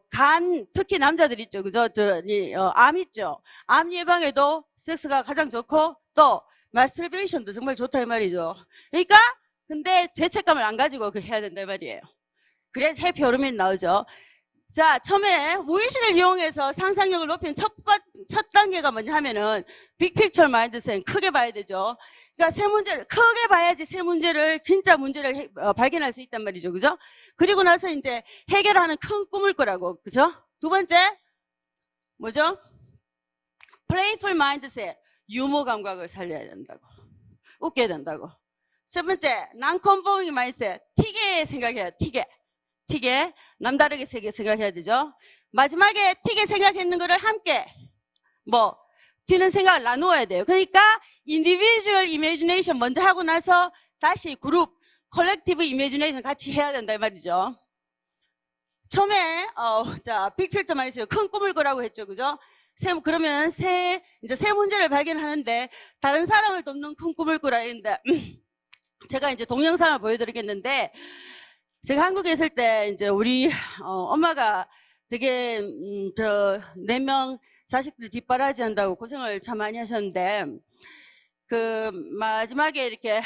간 특히 남자들 있죠. 그죠? 암 있죠. 암 예방에도 섹스가 가장 좋고 또 마스터베이션도 정말 좋다 이 말이죠. 그러니까 근데 죄책감을 안 가지고 그 해야 된다 이 말이에요. 그래야 해피 호르몬이 나오죠. 자, 처음에 무의식을 이용해서 상상력을 높이는 첫 단계가 뭐냐 하면은 빅픽처 마인드셋 크게 봐야 되죠. 그러니까 세 문제를 크게 봐야지 세 문제를 진짜 문제를 발견할 수 있단 말이죠. 그죠? 그리고 나서 이제 해결하는 큰 꿈을 꾸라고. 그죠? 두 번째 뭐죠? 플레이풀 마인드셋 유머 감각을 살려야 된다고. 웃겨야 된다고. 세 번째, non-conforming mindset. 튀게 생각해야 돼. 튀게. 남다르게 생각해야 되죠. 마지막에 튀게 생각했는 거를 함께, 튀는 생각을 나누어야 돼요. 그러니까, individual imagination 먼저 하고 나서 다시 그룹, collective imagination 같이 해야 된다, 이 말이죠. 처음에, 빅필터만 있어요. 큰 꿈을 꾸라고 했죠. 그죠? 그러면 세 문제를 발견하는데, 다른 사람을 돕는 큰 꿈을 꾸라 했는데, 제가 이제 동영상을 보여드리겠는데, 제가 한국에 있을 때 이제 우리 엄마가 되게 4명 자식들 뒷바라지 한다고 고생을 참 많이 하셨는데 그 마지막에 이렇게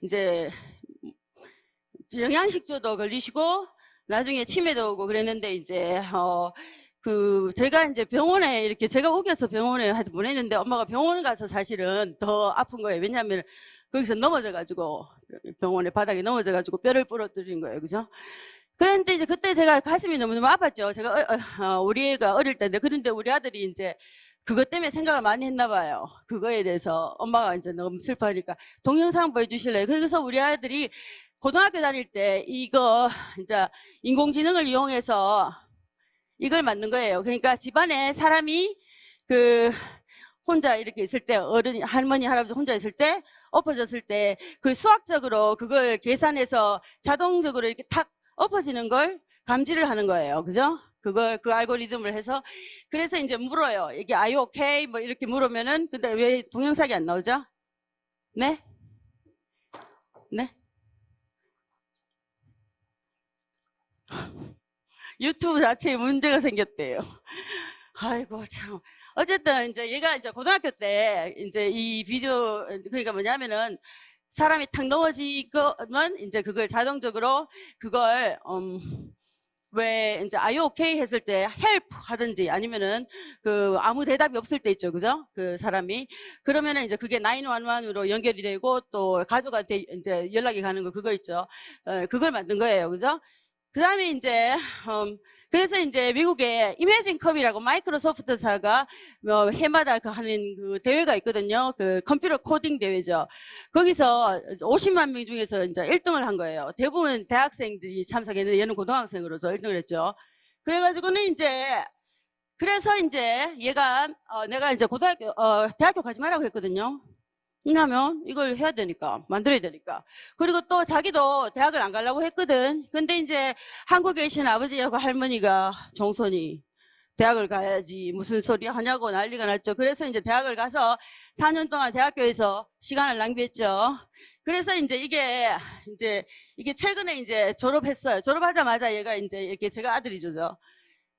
이제 영양식조도 걸리시고 나중에 치매도 오고 그랬는데 이제 제가 이제 병원에 이렇게 제가 우겨서 병원에 하여튼 보냈는데 엄마가 병원에 가서 사실은 더 아픈 거예요. 왜냐하면 거기서 넘어져가지고 병원에 바닥에 넘어져가지고 뼈를 부러뜨린 거예요. 그죠? 그런데 이제 그때 제가 가슴이 너무너무 아팠죠. 제가 우리 애가 어릴 때인데 그런데 우리 아들이 이제 그것 때문에 생각을 많이 했나 봐요. 그거에 대해서 엄마가 이제 너무 슬퍼하니까 동영상 보여주실래요? 그래서 우리 아들이 고등학교 다닐 때 이거 이제 인공지능을 이용해서 이걸 만든 거예요. 그러니까 집안에 사람이 혼자 이렇게 있을 때 할머니, 할아버지 혼자 있을 때 엎어졌을 때 그 수학적으로 그걸 계산해서 자동적으로 이렇게 탁 엎어지는 걸 감지를 하는 거예요. 그죠? 그 알고리즘을 해서 그래서 이제 물어요. 이게 are you okay? 뭐 이렇게 물으면은 근데 왜 동영상이 안 나오죠? 네? 네? 유튜브 자체에 문제가 생겼대요. 아이고, 참. 어쨌든, 이제 얘가 이제 고등학교 때, 이제 이 비디오, 그러니까 뭐냐면은, 사람이 탁 넘어지면, 이제 그걸 자동적으로, 그걸, 왜, 이제, are you okay? 했을 때, help 하든지, 아니면은, 아무 대답이 없을 때 있죠. 그죠? 그 사람이. 그러면은 이제 그게 911으로 연결이 되고, 또 가족한테 이제 연락이 가는 거, 그거 있죠. 그걸 만든 거예요. 그죠? 그 다음에 이제, 그래서 이제 미국에 이매진 컵이라고 마이크로소프트사가 해마다 하는 그 대회가 있거든요. 그 컴퓨터 코딩 대회죠. 거기서 50만 명 중에서 이제 1등을 한 거예요. 대부분 대학생들이 참석했는데 얘는 고등학생으로서 1등을 했죠. 그래가지고는 그래서 이제 얘가, 내가 이제 대학교 가지 말라고 했거든요. 왜냐면 이걸 해야 되니까 만들어야 되니까 그리고 또 자기도 대학을 안 가려고 했거든. 근데 이제 한국에 계신 아버지하고 할머니가 종손이 대학을 가야지 무슨 소리 하냐고 난리가 났죠. 그래서 이제 대학을 가서 4년 동안 대학교에서 시간을 낭비했죠. 그래서 이제 이게 최근에 이제 졸업했어요. 졸업하자마자 얘가 이제 이렇게 제가 아들이죠.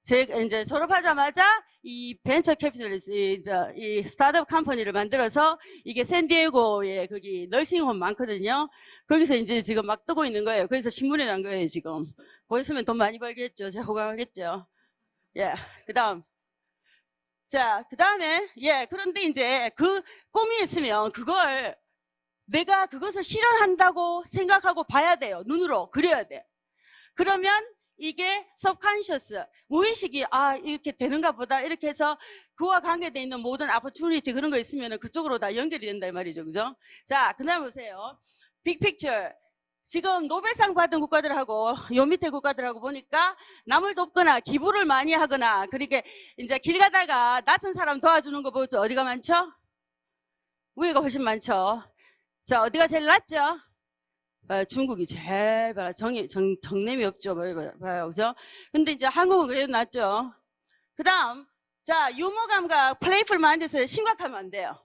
제가 이제 졸업하자마자 이 벤처 캐피털리스트, 이 스타트업 컴퍼니를 만들어서 이게 샌디에고에 거기 널싱홈 많거든요. 거기서 이제 지금 막 뜨고 있는 거예요. 그래서 신문에 난 거예요, 지금. 거기 있으면 돈 많이 벌겠죠. 제가 호강하겠죠. 예, 그 다음. 자, 그 다음에, 예, 그런데 이제 그 꿈이 있으면 그걸 내가 그것을 실현한다고 생각하고 봐야 돼요. 눈으로 그려야 돼. 그러면 이게 subconscious, 무의식이, 아, 이렇게 되는가 보다. 이렇게 해서 그와 관계되어 있는 모든 opportunity 그런 거 있으면 그쪽으로 다 연결이 된다, 이 말이죠. 그죠? 자, 그 다음 보세요. 빅픽처. 지금 노벨상 받은 국가들하고 요 밑에 국가들하고 보니까 남을 돕거나 기부를 많이 하거나 그러니까 이제 길 가다가 낯선 사람 도와주는 거 보죠. 어디가 많죠? 위가 훨씬 많죠. 자, 어디가 제일 낫죠? 중국이 제일 정냄이 없죠. 봐요. 그죠? 근데 이제 한국은 그래도 낫죠. 그 다음, 자, 유머 감각, 플레이풀만 앉아서 심각하면 안 돼요.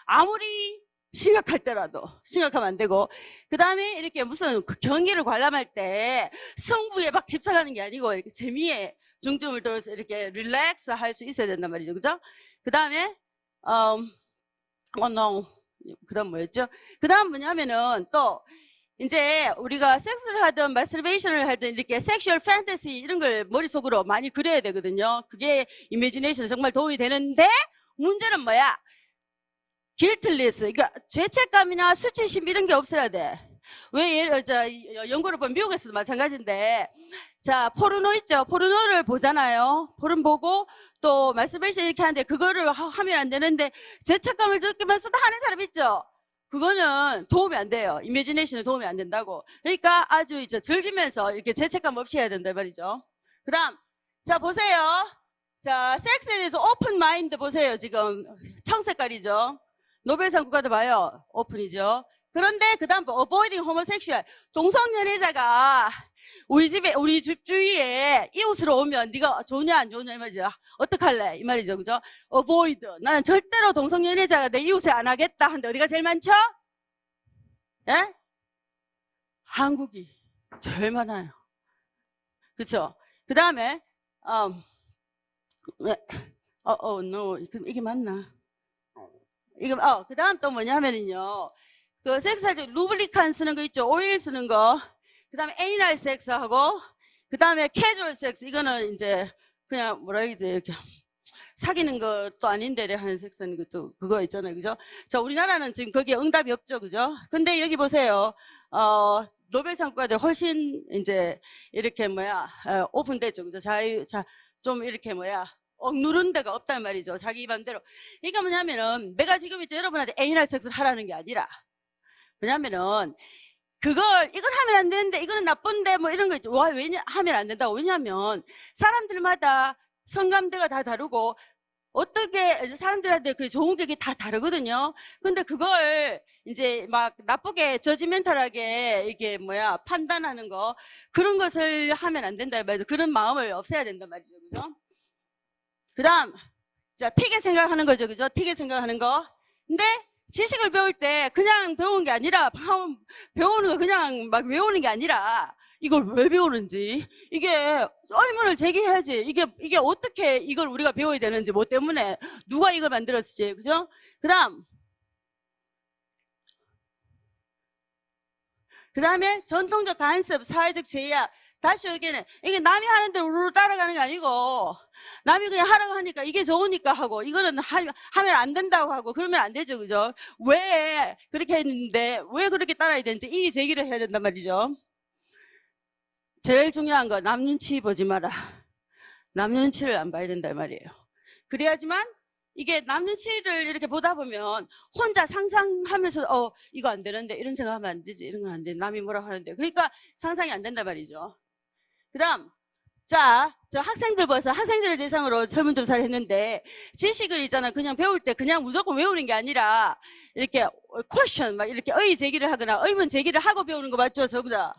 아무리 심각할 때라도 심각하면 안 되고, 그 다음에 이렇게 무슨 경기를 관람할 때 승부에 막 집착하는 게 아니고 이렇게 재미에 중점을 둬서 이렇게 릴렉스 할 수 있어야 된단 말이죠. 그죠? 그 다음에, 그 다음 뭐였죠? 그 다음 뭐냐면은 또, 이제 우리가 섹스를 하든 마스터베이션을 하든 이렇게 섹슈얼 판타시 이런 걸 머릿속으로 많이 그려야 되거든요. 그게 이미지네이션에 정말 도움이 되는데 문제는 뭐야? 길틀리스, 그러니까 죄책감이나 수치심 이런 게 없어야 돼. 왜 연구를 보면 미국에서도 마찬가지인데, 자, 포르노 있죠? 포르노를 보잖아요. 포르노 보고 또 마스터베이션 이렇게 하는데 그거를 하면 안 되는데 죄책감을 느끼면서도 하는 사람 있죠? 그거는 도움이 안 돼요. 이미지네이션에 도움이 안 된다고. 그러니까 아주 이제 즐기면서 이렇게 죄책감 없이 해야 된다 말이죠. 그 다음, 자, 보세요. 자, 섹스에 대해서 오픈 마인드 보세요. 지금 청색깔이죠. 노벨상 국가도 봐요. 오픈이죠. 그런데 그 다음 avoiding homosexual. 동성연애자가 우리 집 주위에 이웃으로 오면 네가 좋냐 안 좋냐 이 말이죠. 어떡할래 이 말이죠. 그죠? avoid. 나는 절대로 동성연애자가 내 이웃에 안 하겠다 하는데 어디가 제일 많죠? 예? 한국이 제일 많아요. 그쵸? 그 다음에 no. 이게 맞나? 그 다음 또 뭐냐면은요. 그 섹스할 때 루브리칸 쓰는 거 있죠? 오일 쓰는 거. 그 다음에 에이날 섹스하고, 그 다음에 캐주얼 섹스. 이거는 이제 그냥 뭐라 해야지, 이렇게 사귀는 것도 아닌데 하는 섹스는 그거 있잖아요. 그죠? 자, 우리나라는 지금 거기에 응답이 없죠. 그죠? 근데 여기 보세요. 노벨상 국가들 훨씬 이제 이렇게 오픈됐죠. 그죠? 좀 이렇게 억누른 데가 없단 말이죠. 자기 맘대로. 그러니까 뭐냐면은 내가 지금 이제 여러분한테 에이날 섹스를 하라는 게 아니라, 뭐냐면은 이걸 하면 안 되는데 이거는 나쁜데 뭐 이런 거 있죠. 하면 안 된다고. 왜냐하면 사람들마다 성감대가 다 다르고 어떻게 사람들한테 그 좋은 게 다 다르거든요. 근데 그걸 이제 막 나쁘게 저지멘탈하게 이게 판단하는 거, 그런 것을 하면 안 된다 말이죠. 그런 마음을 없애야 된단 말이죠. 그죠? 그 다음, 자, 틱에 생각하는 거죠. 그죠? 틱에 생각하는 거. 근데 지식을 배울 때 그냥 배우는 게 아니라, 배우는 거 그냥 막 외우는 게 아니라, 이걸 왜 배우는지, 이게 의문을 제기해야지. 이게 어떻게 이걸 우리가 배워야 되는지, 뭐 때문에, 누가 이걸 만들었을지. 그죠? 그 다음에 전통적 간섭, 사회적 제약. 다시 여기는 이게 남이 하는데 우르르 따라가는 게 아니고, 남이 그냥 하라고 하니까 이게 좋으니까 하고, 이거는 하면 안 된다고 하고 그러면 안 되죠. 그죠? 왜 그렇게 했는데 왜 그렇게 따라야 되는지 이의 제기를 해야 된단 말이죠. 제일 중요한 거, 남 눈치 보지 마라. 남 눈치를 안 봐야 된단 말이에요. 그래야지만 이게 남 눈치를 이렇게 보다 보면 혼자 상상하면서 이거 안 되는데, 이런 생각하면 안 되지, 이런 건 안 돼, 남이 뭐라고 하는데, 그러니까 상상이 안 된단 말이죠. 그 다음, 자, 저 학생들 벌써 학생들을 대상으로 설문조사를 했는데, 지식을 있잖아, 그냥 배울 때 그냥 무조건 외우는 게 아니라 이렇게 퀘스천, 막 이렇게 의의 제기를 하거나 의문 제기를 하고 배우는 거 맞죠? 전부 다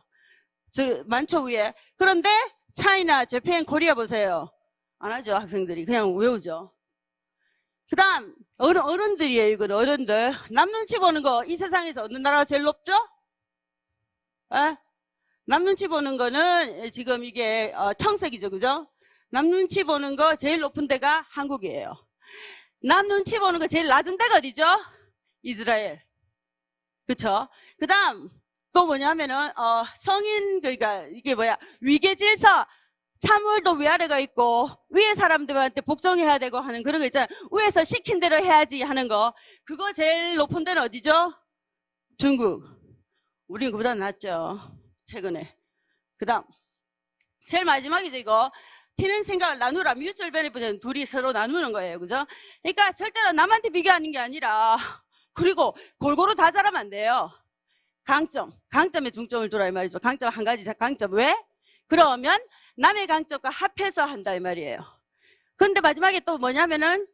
많죠 위에. 그런데 차이나, 재팬, 코리아 보세요. 안 하죠. 학생들이 그냥 외우죠. 그 다음 어른들이에요. 이건 어른들. 남 눈치 보는 거 이 세상에서 어느 나라가 제일 높죠? 에? 남 눈치 보는 거는 지금 이게 청색이죠. 그죠? 남 눈치 보는 거 제일 높은 데가 한국이에요. 남 눈치 보는 거 제일 낮은 데가 어디죠? 이스라엘. 그쵸? 그 다음 또 뭐냐면은 성인, 그러니까 이게 위계질서. 참을도 위아래가 있고 위에 사람들한테 복종해야 되고 하는 그런 거 있잖아요. 위에서 시킨 대로 해야지 하는 거. 그거 제일 높은 데는 어디죠? 중국. 우린 그보다 낫죠. 최근에. 그 다음 제일 마지막이죠 이거. 튀는 생각을 나누라. 뮤추얼 베네핏은 둘이 서로 나누는 거예요. 그죠? 그러니까 절대로 남한테 비교하는 게 아니라 그리고 골고루 다 잘하면 안 돼요. 강점에 중점을 두라 이 말이죠. 강점 한 가지 강점. 왜? 그러면 남의 강점과 합해서 한다 이 말이에요. 근데 마지막에 또 뭐냐면은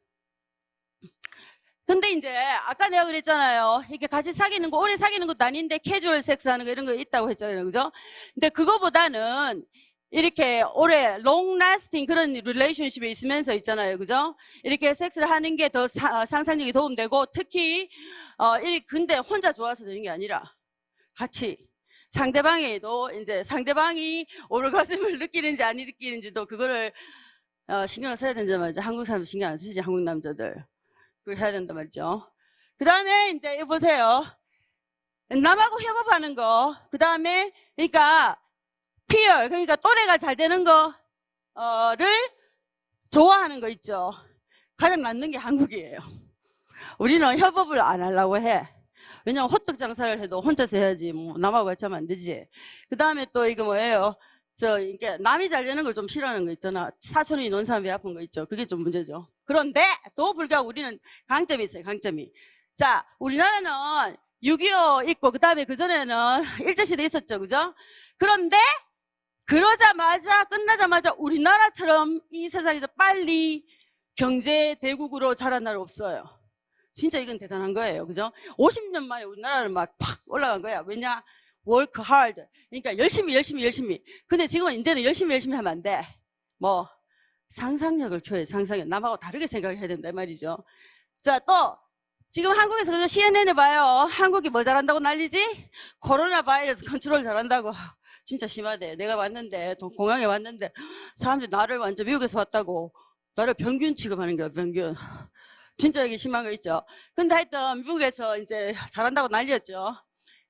근데 이제 아까 내가 그랬잖아요. 이게 같이 사귀는 거 오래 사귀는 것도 아닌데 캐주얼 섹스 하는 거 이런 거 있다고 했잖아요. 그죠? 근데 그거보다는 이렇게 오래 롱 라스팅 그런 릴레이션십에 있으면서 있잖아요. 그죠? 이렇게 섹스를 하는 게 더 상상력이 도움되고 특히 근데 혼자 좋아서 되는 게 아니라 같이 상대방에도 이제 상대방이 오르가즘을 느끼는지 안 느끼는지도 그거를 신경을 써야 된단 말이죠. 한국 사람 신경 안 쓰지 한국 남자들 그걸 해야 된단 말이죠. 그 다음에 이제 이거 보세요. 남하고 협업하는 거. 그 다음에 그러니까 피어 그러니까 또래가 잘 되는 거를 좋아하는 거 있죠. 가장 낫는 게 한국이에요. 우리는 협업을 안 하려고 해. 왜냐면 호떡 장사를 해도 혼자서 해야지 뭐 남하고 같이 하면 안 되지. 그 다음에 또 이거 뭐예요? 이게 남이 잘 되는 걸 좀 싫어하는 거 있잖아. 사촌이 논사람 배 아픈 거 있죠. 그게 좀 문제죠. 그런데 또 불구하고 우리는 강점이 있어요. 강점이. 자, 우리나라는 6.25 있고 그 다음에 그전에는 일제시대 있었죠. 그죠? 그런데 그러자마자 끝나자마자 우리나라처럼 이 세상에서 빨리 경제 대국으로 자란 나라 없어요. 진짜 이건 대단한 거예요. 그죠? 50년 만에 우리나라는 막 팍 올라간 거야. 왜냐? work hard. 그러니까 열심히. 근데 지금은 이제는 열심히 하면 안 돼. 뭐 상상력을 키워야 돼. 상상력. 남하고 다르게 생각해야 된다 이 말이죠. 자, 또 지금 한국에서 그저 CNN에 봐요. 한국이 뭐 잘한다고 난리지? 코로나 바이러스 컨트롤 잘한다고. 진짜 심하대. 내가 왔는데 공항에 왔는데 사람들이 나를 완전 미국에서 왔다고 나를 병균 취급하는 거야. 병균. 진짜 이게 심한 거 있죠. 근데 하여튼 미국에서 이제 잘한다고 난리였죠.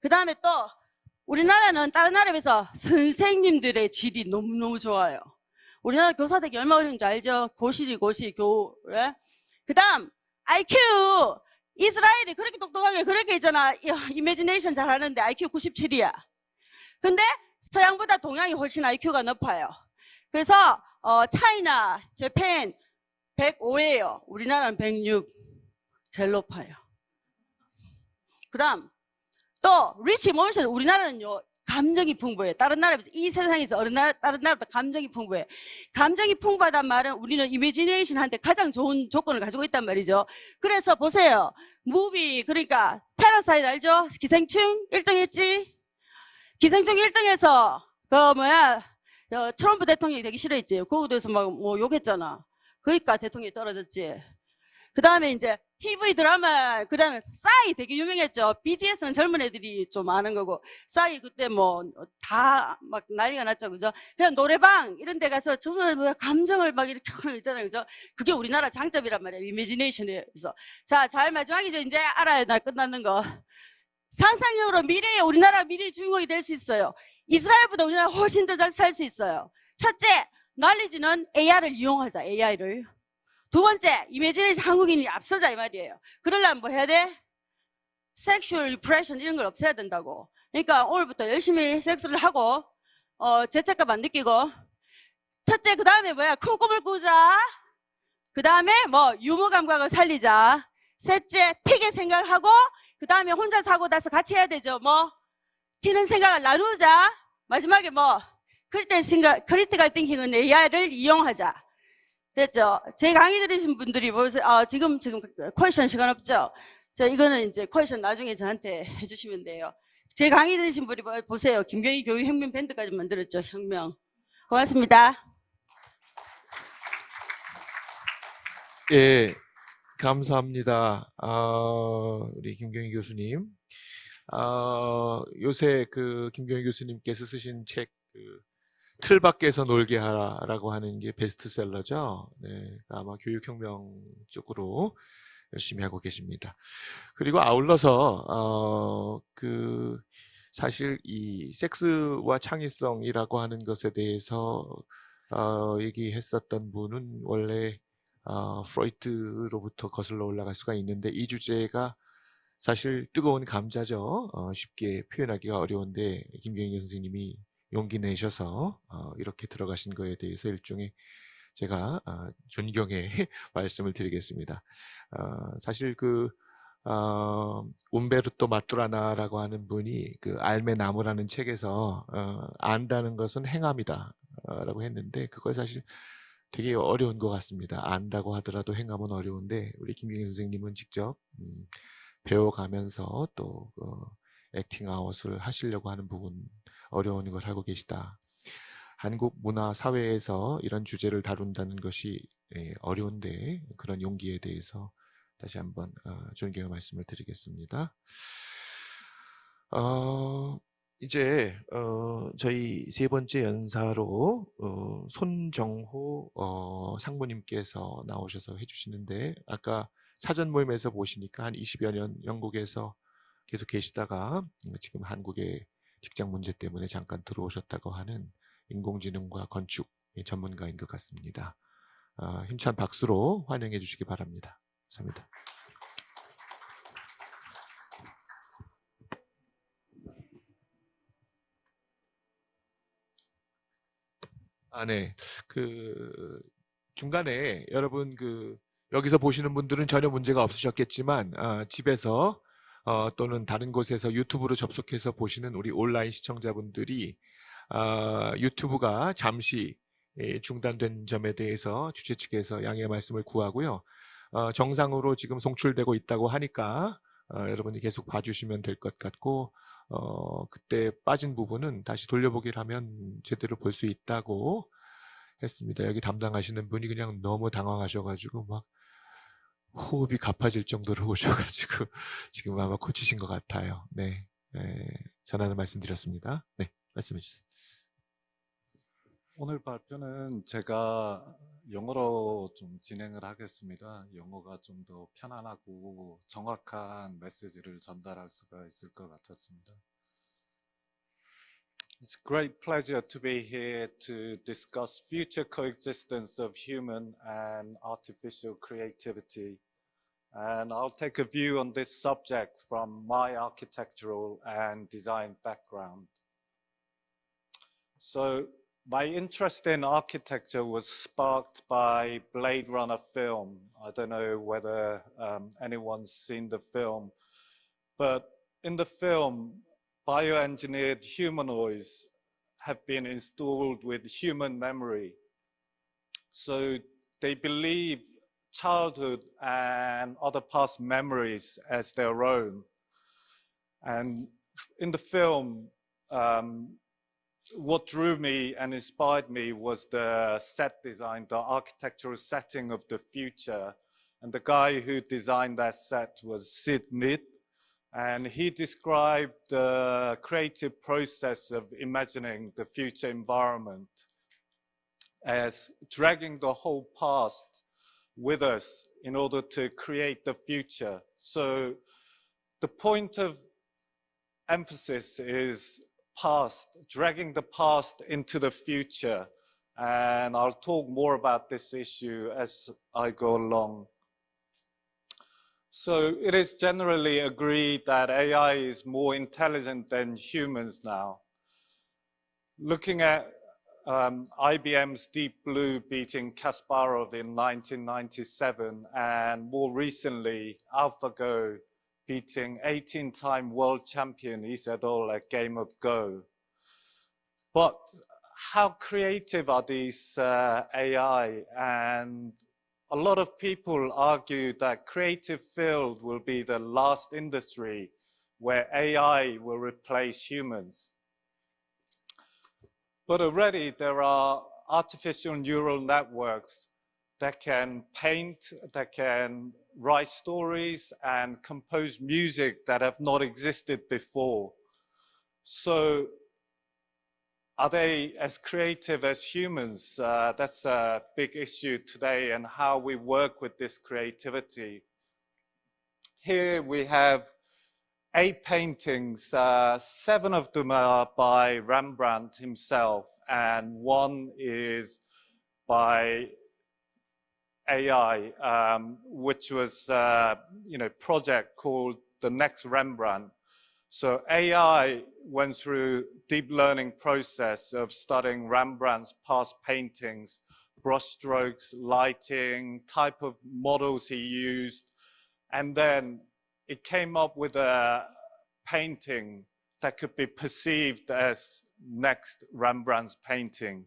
그 다음에 또 우리나라는 다른 나라에 비해서 선생님들의 질이 너무너무 좋아요. 우리나라 교사들이 얼마나 어려운지 알죠? 고시, 예? 그 다음 IQ. 이스라엘이 그렇게 똑똑하게 그렇게 있잖아. 이미지네이션 잘하는데 IQ 97이야. 근데 서양보다 동양이 훨씬 IQ가 높아요. 그래서 차이나, 재팬 105예요. 우리나라는 106. 제일 높아요. 그 다음 또 리치 모션. 우리나라는요 감정이 풍부해요. 다른 나라에 비해서 이 세상에서 다른 나라보다 감정이 풍부해. 감정이 풍부하단 말은 우리는 이미지네이션한테 가장 좋은 조건을 가지고 있단 말이죠. 그래서 보세요. 무비 그러니까 패러사이트 알죠? 기생충 1등 했지? 기생충 1등해서 트럼프 대통령이 되게 싫어했지. 그거에 대해서 막 뭐 욕했잖아. 그러니까 대통령이 떨어졌지. 그 다음에 이제 TV 드라마, 그 다음에 싸이 되게 유명했죠. BTS는 젊은 애들이 좀 아는 거고, 싸이 그때 뭐 다 막 난리가 났죠. 그죠? 그냥 노래방 이런 데 가서 정말 감정을 막 이렇게 하는 거 있잖아요. 그죠? 그게 우리나라 장점이란 말이에요. 이미지네이션에서. 자, 잘 마지막이죠. 이제 알아야 날 끝나는 거. 상상력으로 우리나라 미래의 주인공이 될 수 있어요. 이스라엘보다 우리나라 훨씬 더 잘 살 수 있어요. 첫째, knowledge는 AI를 이용하자. AI를. 두 번째, 이미지네이션 한국인이 앞서자 이 말이에요. 그러려면 뭐 해야 돼? 섹슈얼 리프레션 이런 걸 없애야 된다고. 그러니까 오늘부터 열심히 섹스를 하고 죄책감 안 느끼고. 첫째, 그 다음에 뭐야? 큰 꿈을 꾸자. 그 다음에 뭐 유머 감각을 살리자. 셋째, 튀게 생각하고 그 다음에 혼자 사고 나서 같이 해야 되죠. 뭐 튀는 생각을 나누자. 마지막에 뭐 크리티컬 띵킹은 AI를 이용하자. 됐죠? 제 강의 들으신 분들이 보세요. 지금 퀘션 시간 없죠? 자, 이거는 이제 퀘션 나중에 저한테 해주시면 돼요. 제 강의 들으신 분이 보세요. 김경희 교육혁명 밴드까지 만들었죠. 혁명. 고맙습니다. 예, 감사합니다. 우리 김경희 교수님. 요새 그 김경희 교수님께서 쓰신 책, 틀 밖에서 놀게 하라라고 하는 게 베스트셀러죠. 네, 아마 교육혁명 쪽으로 열심히 하고 계십니다. 그리고 아울러서 사실 이 섹스와 창의성이라고 하는 것에 대해서 얘기했었던 분은 원래 프로이트로부터 거슬러 올라갈 수가 있는데 이 주제가 사실 뜨거운 감자죠. 쉽게 표현하기가 어려운데 김경희 선생님이 용기 내셔서 이렇게 들어가신 거에 대해서 일종의 제가 존경의 말씀을 드리겠습니다. 사실 움베르토 마투라나라고 하는 분이 그 알메 나무라는 책에서 안다는 것은 행함이다 라고 했는데 그걸 사실 되게 어려운 것 같습니다. 안다고 하더라도 행함은 어려운데 우리 김경희 선생님은 직접 배워가면서 또 액팅 아웃을 하시려고 하는 부분 어려운 걸 하고 계시다. 한국 문화 사회에서 이런 주제를 다룬다는 것이 어려운데 그런 용기에 대해서 다시 한번 존경의 말씀을 드리겠습니다. 이제 저희 세 번째 연사로 손정호 상무님께서 나오셔서 해주시는데 아까 사전 모임에서 보시니까 한 20여 년 영국에서 계속 계시다가 지금 한국의 직장 문제 때문에 잠깐 들어오셨다고 하는 인공지능과 건축 전문가인 것 같습니다. 힘찬 박수로 환영해 주시기 바랍니다. 감사합니다. 네. 중간에 여러분 여기서 보시는 분들은 전혀 문제가 없으셨겠지만 집에서 또는 다른 곳에서 유튜브로 접속해서 보시는 우리 온라인 시청자분들이 유튜브가 잠시 중단된 점에 대해서 주최 측에서 양해의 말씀을 구하고요. 정상으로 지금 송출되고 있다고 하니까 여러분이 계속 봐주시면 될 것 같고 그때 빠진 부분은 다시 돌려보기를 하면 제대로 볼 수 있다고 했습니다. 여기 담당하시는 분이 그냥 너무 당황하셔가지고 막 호흡이 가빠질 정도로 오셔가지고 지금 아마 고치신 것 같아요. 네, 전하는 말씀 드렸습니다. 네, 말씀해 주세요. 오늘 발표는 제가 영어로 좀 진행을 하겠습니다. 영어가 좀 더 편안하고 정확한 메시지를 전달할 수가 있을 것 같았습니다. It's a great pleasure to be here to discuss future coexistence of human and artificial creativity. And I'll take a view on this subject from my architectural and design background. So, my interest in architecture was sparked by Blade Runner film. I don't know whether anyone's seen the film, but in the film, bioengineered humanoids have been installed with human memory. So they believe childhood and other past memories as their own. And in the film, what drew me and inspired me was the set design, the architectural setting of the future. And the guy who designed that set was Sid Mead. And he described the creative process of imagining the future environment as dragging the whole past with us in order to create the future. So the point of emphasis is past, dragging the past into the future. And I'll talk more about this issue as I go along. So it is generally agreed that AI is more intelligent than humans now. Looking at IBM's Deep Blue beating Kasparov in 1997, and more recently, AlphaGo beating 18-time world champion Isadol at Game of Go. But how creative are these AI? And a lot of people argue that creative field will be the last industry where AI will replace humans. But already there are artificial neural networks that can paint, that can write stories and compose music that have not existed before. So are they as creative as humans? That's a big issue today, and how we work with this creativity. Here we have 8 paintings. 7 of them are by Rembrandt himself, and 1 is by AI, which was project called the Next Rembrandt. So AI went through deep learning process of studying Rembrandt's past paintings, brushstrokes, lighting, type of models he used, and then it came up with a painting that could be perceived as next Rembrandt's painting.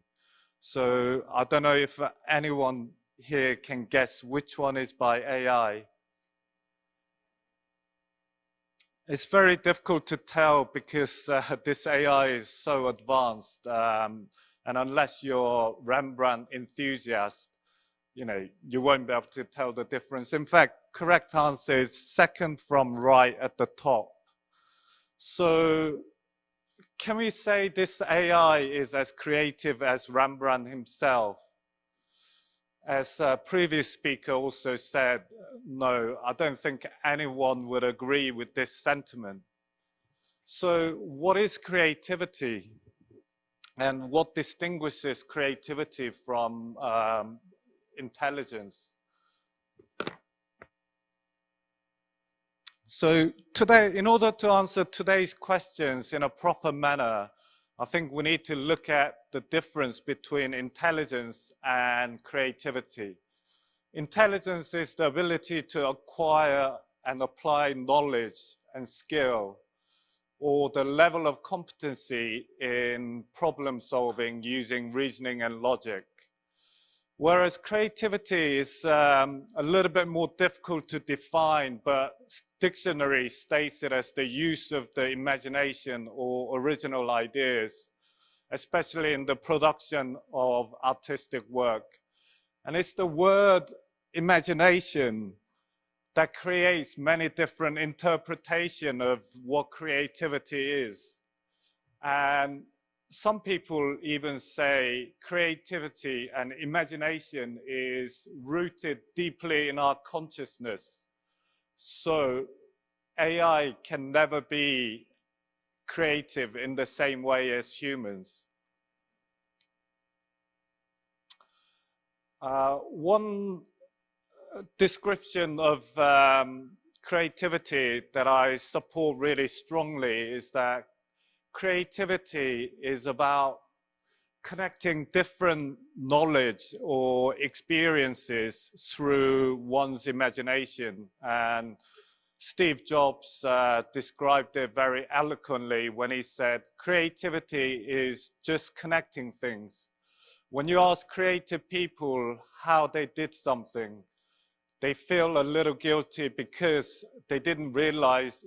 So I don't know if anyone here can guess which one is by AI. It's very difficult to tell because this AI is so advanced, and unless you're Rembrandt enthusiast, you won't be able to tell the difference. In fact, correct answer is second from right at the top. So can we say this AI is as creative as Rembrandt himself? As a previous speaker also said, no, I don't think anyone would agree with this sentiment. So what is creativity? And what distinguishes creativity from intelligence? So today, in order to answer today's questions in a proper manner, I think we need to look at the difference between intelligence and creativity. Intelligence is the ability to acquire and apply knowledge and skill, or the level of competency in problem solving using reasoning and logic. Whereas creativity is a little bit more difficult to define, but dictionary states it as the use of the imagination or original ideas, especially in the production of artistic work. And it's the word imagination that creates many different interpretations of what creativity is. And some people even say creativity and imagination is rooted deeply in our consciousness. So AI can never be creative in the same way as humans. One description of creativity that I support really strongly is that creativity is about connecting different knowledge or experiences through one's imagination. And Steve Jobs described it very eloquently when he said, creativity is just connecting things. When you ask creative people how they did something, they feel a little guilty because they didn't realize,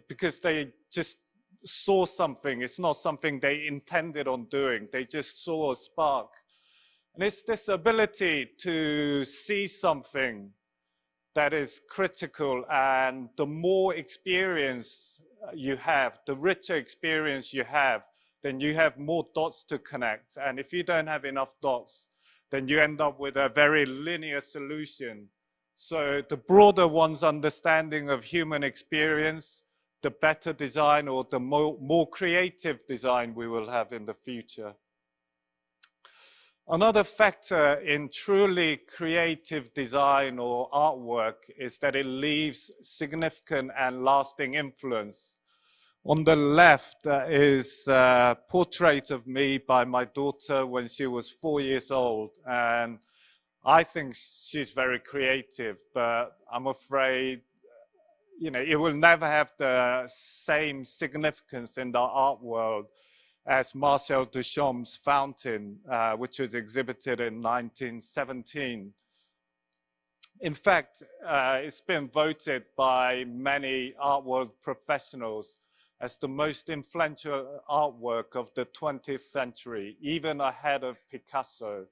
because they just saw something. It's not something they intended on doing. They just saw a spark. And it's this ability to see something that is critical, and the more experience you have, the richer experience you have, then you have more dots to connect. And if you don't have enough dots, then you end up with a very linear solution. So the broader one's understanding of human experience, the better design or the more creative design we will have in the future. Another factor in truly creative design or artwork is that it leaves significant and lasting influence. On the left is a portrait of me by my daughter when she was 4 years old. And I think she's very creative, but I'm afraid it will never have the same significance in the art world as Marcel Duchamp's Fountain, which was exhibited in 1917. In fact, it's been voted by many art world professionals as the most influential artwork of the 20th century, even ahead of Picasso.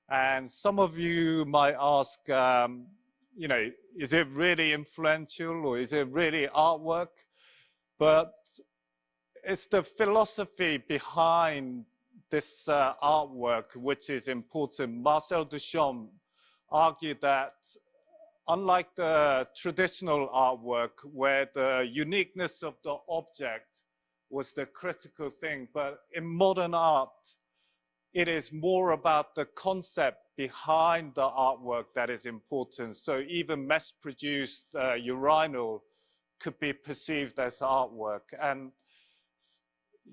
And some of you might ask, is it really influential or is it really artwork? But it's the philosophy behind this artwork which is important. Marcel Duchamp argued that unlike the traditional artwork where the uniqueness of the object was the critical thing, but in modern art, it is more about the concept behind the artwork that is important. So even mass-produced urinal could be perceived as artwork. And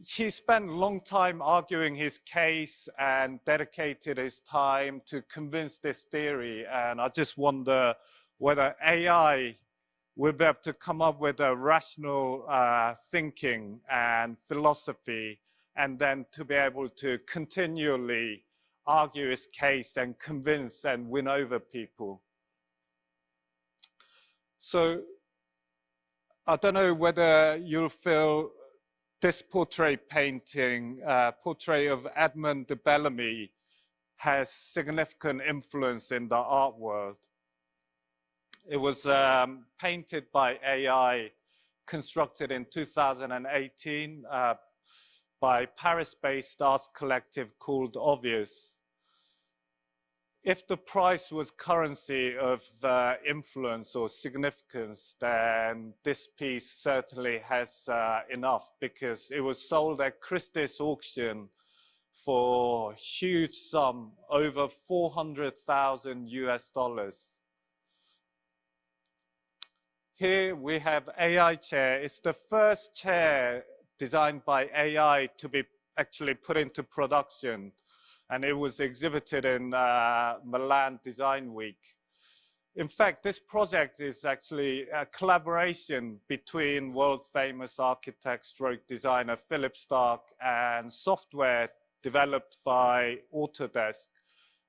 he spent a long time arguing his case and dedicated his time to convince this theory. And I just wonder whether AI will be able to come up with a rational thinking and philosophy, and then to be able to continually argue his case and convince and win over people. So I don't know whether you'll feel this portrait painting, portrait of Edmond de Bellamy, has significant influence in the art world. It was painted by AI, constructed in 2018 by Paris-based arts collective called Obvious. If the price was currency of influence or significance, then this piece certainly has enough, because it was sold at Christie's auction for a huge sum, over 400,000 US dollars. Here we have AI chair. It's the first chair designed by AI to be actually put into production. And it was exhibited in Milan Design Week. In fact, this project is actually a collaboration between world-famous architect stroke designer Philip Stark and software developed by Autodesk,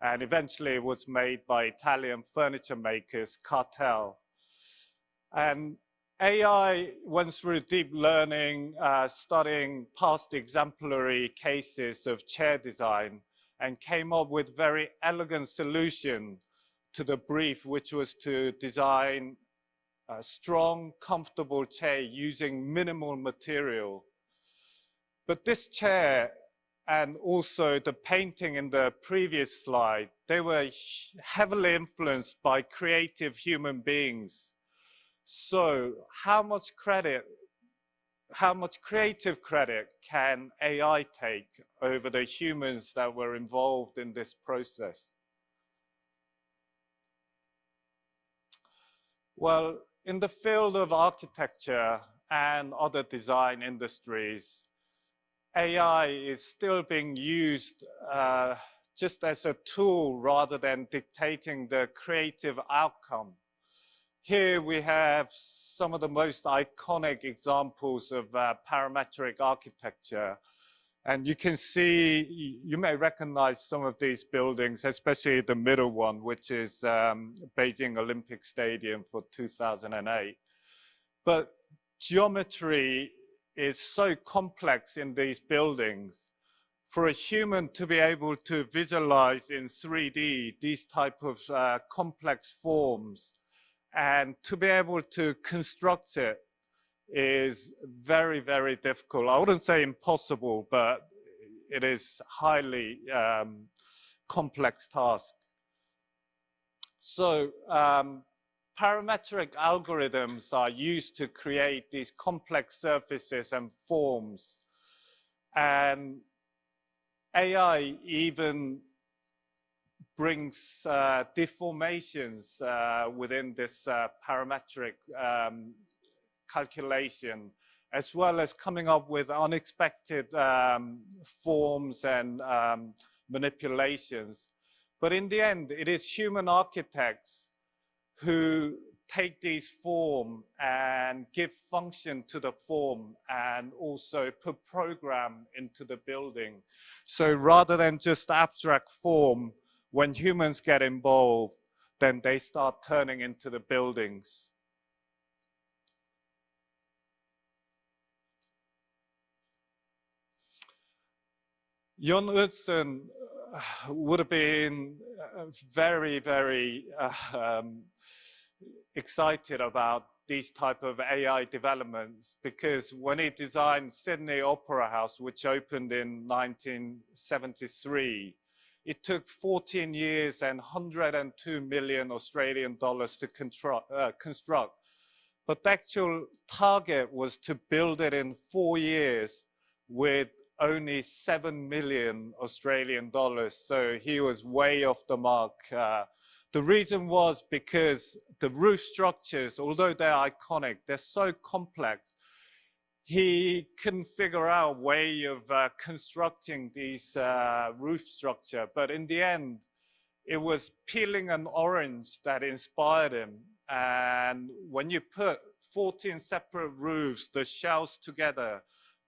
and eventually it was made by Italian furniture makers Cartel. And AI went through deep learning, studying past exemplary cases of chair design, and came up with very elegant solution to the brief, which was to design a strong, comfortable chair using minimal material. But this chair, and also the painting in the previous slide, they were heavily influenced by creative human beings. So how much creative credit can AI take over the humans that were involved in this process? Well, in the field of architecture and other design industries, AI is still being used just as a tool rather than dictating the creative outcome. Here we have some of the most iconic examples of parametric architecture. And you can see, you may recognize some of these buildings, especially the middle one, which is Beijing Olympic Stadium for 2008. But geometry is so complex in these buildings. For a human to be able to visualize in 3D these type of complex forms, and to be able to construct it is very, very difficult. I wouldn't say impossible, but it is highly complex task. So parametric algorithms are used to create these complex surfaces and forms. And AI even brings deformations within this parametric calculation, as well as coming up with unexpected forms and manipulations. But in the end, it is human architects who take these form and give function to the form and also put program into the building. So rather than just abstract form, when humans get involved, then they start turning into the buildings. Jon Utzon would have been very, very excited about these type of AI developments, because when he designed Sydney Opera House, which opened in 1973, it took 14 years and 102 million Australian dollars to construct. But the actual target was to build it in 4 years with only 7 million Australian dollars. So he was way off the mark. The reason was because the roof structures, although they're iconic, they're so complex. He couldn't figure out a way of constructing these roof structure. But in the end, it was peeling an orange that inspired him. And when you put 14 separate roofs, the shells together,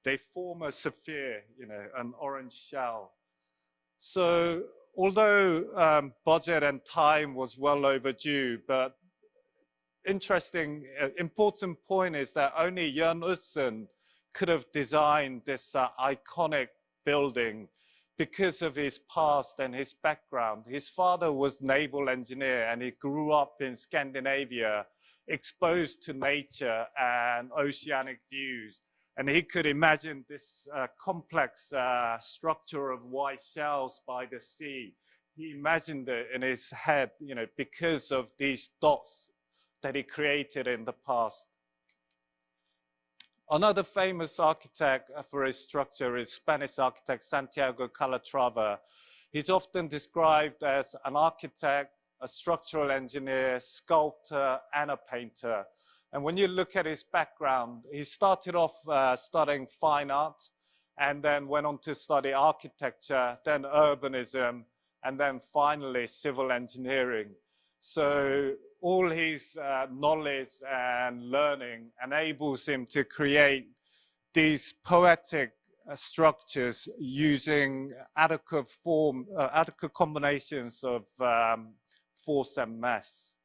they form a sphere, you know, an orange shell. So although budget and time was well overdue, but interesting, important point is that only Jørn Utzon could have designed this iconic building because of his past and his background. His father was naval engineer and he grew up in Scandinavia, exposed to nature and oceanic views. And he could imagine this complex structure of white shells by the sea. He imagined it in his head, you know, because of these dots that he created in the past. Another famous architect for his structure is Spanish architect Santiago Calatrava. He's often described as an architect, a structural engineer, sculptor, and a painter. And when you look at his background, he started off studying fine art and then went on to study architecture, then urbanism, and then finally civil engineering. So all his knowledge and learning enables him to create these poetic structures using adequate combinations of force and mass.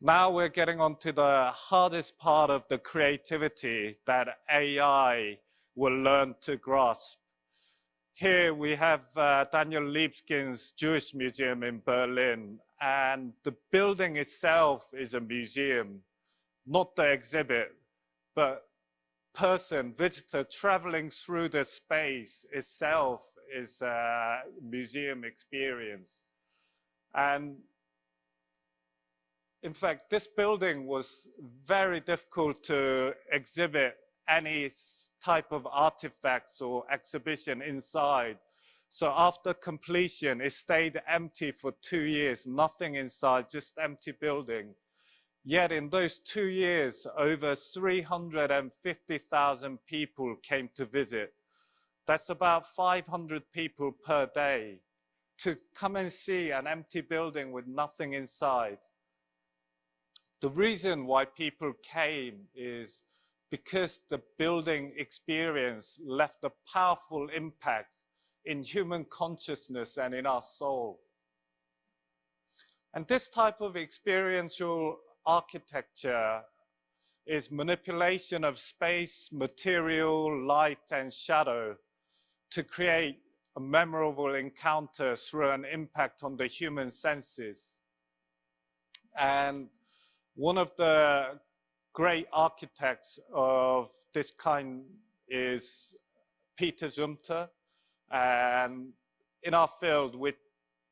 Now we're getting on to the hardest part of the creativity that AI will learn to grasp. Here we have Daniel Libeskind's Jewish Museum in Berlin, and the building itself is a museum, not the exhibit, but visitor traveling through the space itself is a museum experience. And in fact, this building was very difficult to exhibit any type of artifacts or exhibition inside. So after completion, it stayed empty for 2 years, nothing inside, just empty building. Yet in those 2 years, over 350,000 people came to visit. That's about 500 people per day to come and see an empty building with nothing inside. The reason why people came is because the building experience left a powerful impact in human consciousness and in our soul. And this type of experiential architecture is manipulation of space, material, light, and shadow to create a memorable encounter through an impact on the human senses. And one of the great architects of this kind is Peter Zumthor. And in our field, we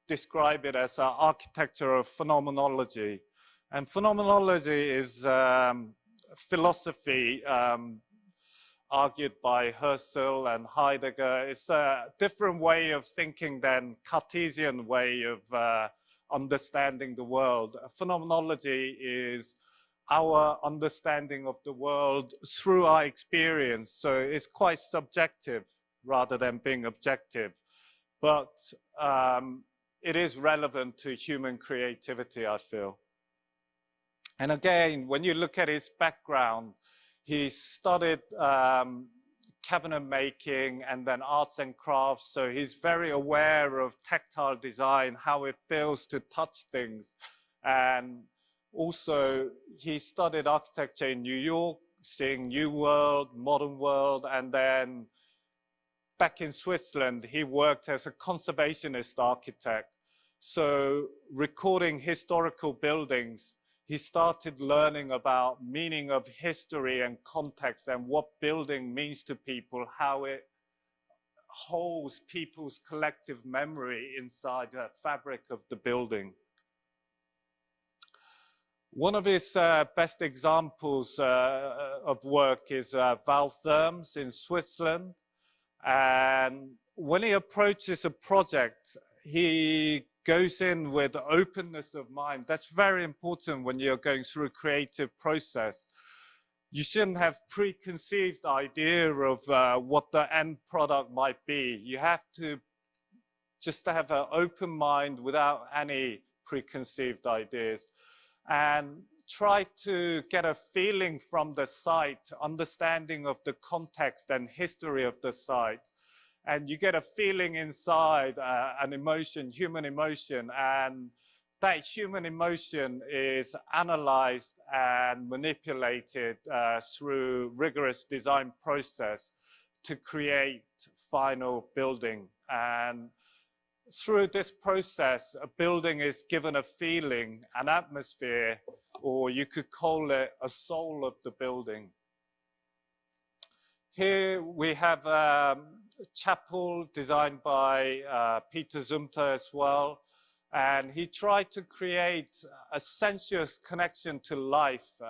describe it as an architecture of phenomenology. And phenomenology is philosophy argued by Husserl and Heidegger. It's a different way of thinking than Cartesian way of understanding the world. Phenomenology is our understanding of the world through our experience. So it's quite subjective rather than being objective. But it is relevant to human creativity, I feel. And again, when you look at his background, he studied cabinet making and then arts and crafts. So he's very aware of tactile design, how it feels to touch things. And also he studied architecture in New York, seeing New World, Modern World, and then back in Switzerland, he worked as a conservationist architect. So recording historical buildings, he started learning about meaning of history and context and what building means to people, how it holds people's collective memory inside the fabric of the building. One of his best examples of work is Val Thurms in Switzerland. And when he approaches a project, he goes in with openness of mind. That's very important when you're going through a creative process. You shouldn't have preconceived idea of what the end product might be. You have to just have an open mind without any preconceived ideas, and try to get a feeling from the site, understanding of the context and history of the site. And you get a feeling inside, an emotion, human emotion, and that human emotion is analyzed and manipulated through rigorous design process to create final building. And through this process, a building is given a feeling, an atmosphere, or you could call it a soul of the building. Here we have a chapel designed by Peter Zumthor as well. And he tried to create a sensuous connection to life.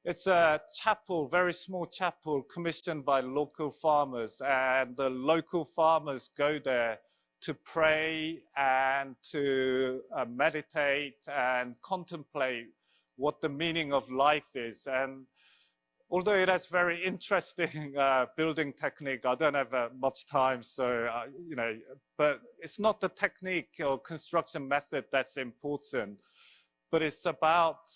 It's a chapel, very small chapel, commissioned by local farmers. And the local farmers go there to pray and to meditate and contemplate what the meaning of life is. And although it has very interesting building technique, I don't have much time, so, but it's not the technique or construction method that's important, but it's about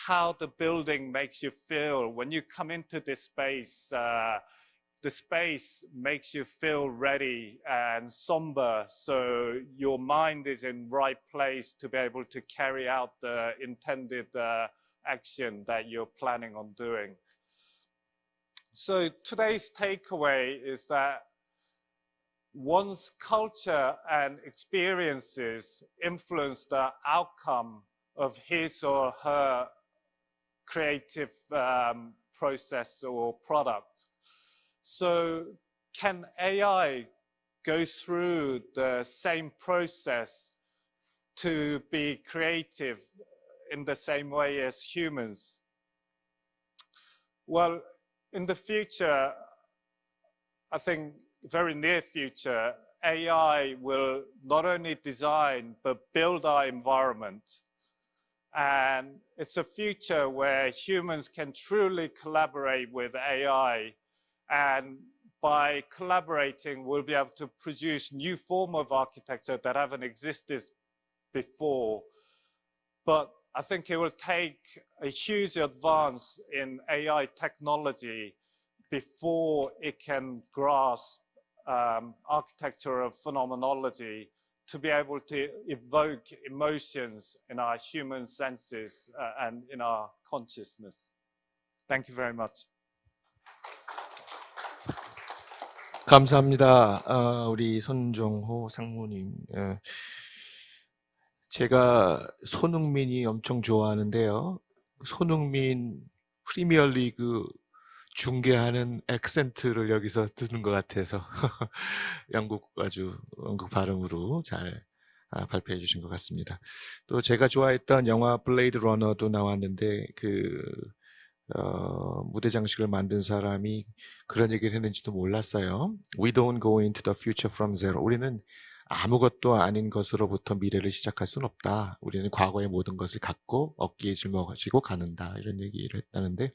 how the building makes you feel. When you come into this space, the space makes you feel ready and somber, so your mind is in right place to be able to carry out the intended action that you're planning on doing. So today's takeaway is that one's culture and experiences influence the outcome of his or her creative process or product. So can AI go through the same process to be creative in the same way as humans? Well, in the future, I think very near future, AI will not only design, but build our environment. And it's a future where humans can truly collaborate with AI. And by collaborating, we'll be able to produce new form of architecture that haven't existed before. But I think it will take a huge advance in AI technology before it can grasp architectural phenomenology to be able to evoke emotions in our human senses and in our consciousness. Thank you very much. 감사합니다. 우리 손종호 상무님. 제가 손흥민이 엄청 좋아하는데요. 손흥민 프리미어리그 중계하는 액센트를 여기서 듣는 것 같아서 영국 발음으로 잘 발표해 주신 것 같습니다. 또 제가 좋아했던 영화 블레이드 러너도 나왔는데 무대 장식을 만든 사람이 그런 얘기를 했는지도 몰랐어요. We don't go into the future from zero. 우리는 아무것도 아닌 것으로부터 미래를 시작할 수는 없다. 우리는 과거의 모든 것을 갖고 어깨에 짊어지고 가는다. 이런 얘기를 했다는데,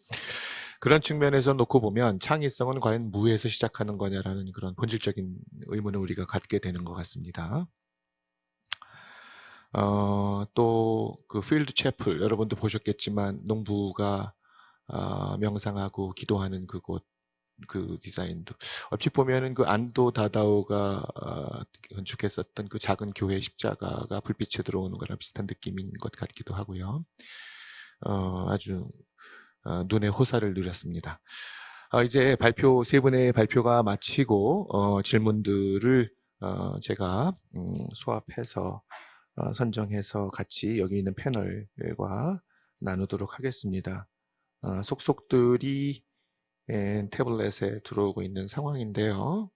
그런 측면에서 놓고 보면 창의성은 과연 무에서 시작하는 거냐라는 그런 본질적인 의문을 우리가 갖게 되는 것 같습니다. 또 그 필드 채플, 여러분도 보셨겠지만 농부가 명상하고 기도하는 그곳, 그 디자인도 얼핏 보면은 그 안도 다다오가 건축했었던 그 작은 교회 십자가가 불빛에 들어오는 거랑 비슷한 느낌인 것 같기도 하고요. 아주 눈의 호사를 누렸습니다. 이제 세 분의 발표가 마치고 질문들을 제가 수합해서 선정해서 같이 여기 있는 패널과 나누도록 하겠습니다. 속속들이 태블릿에 들어오고 있는 상황인데요.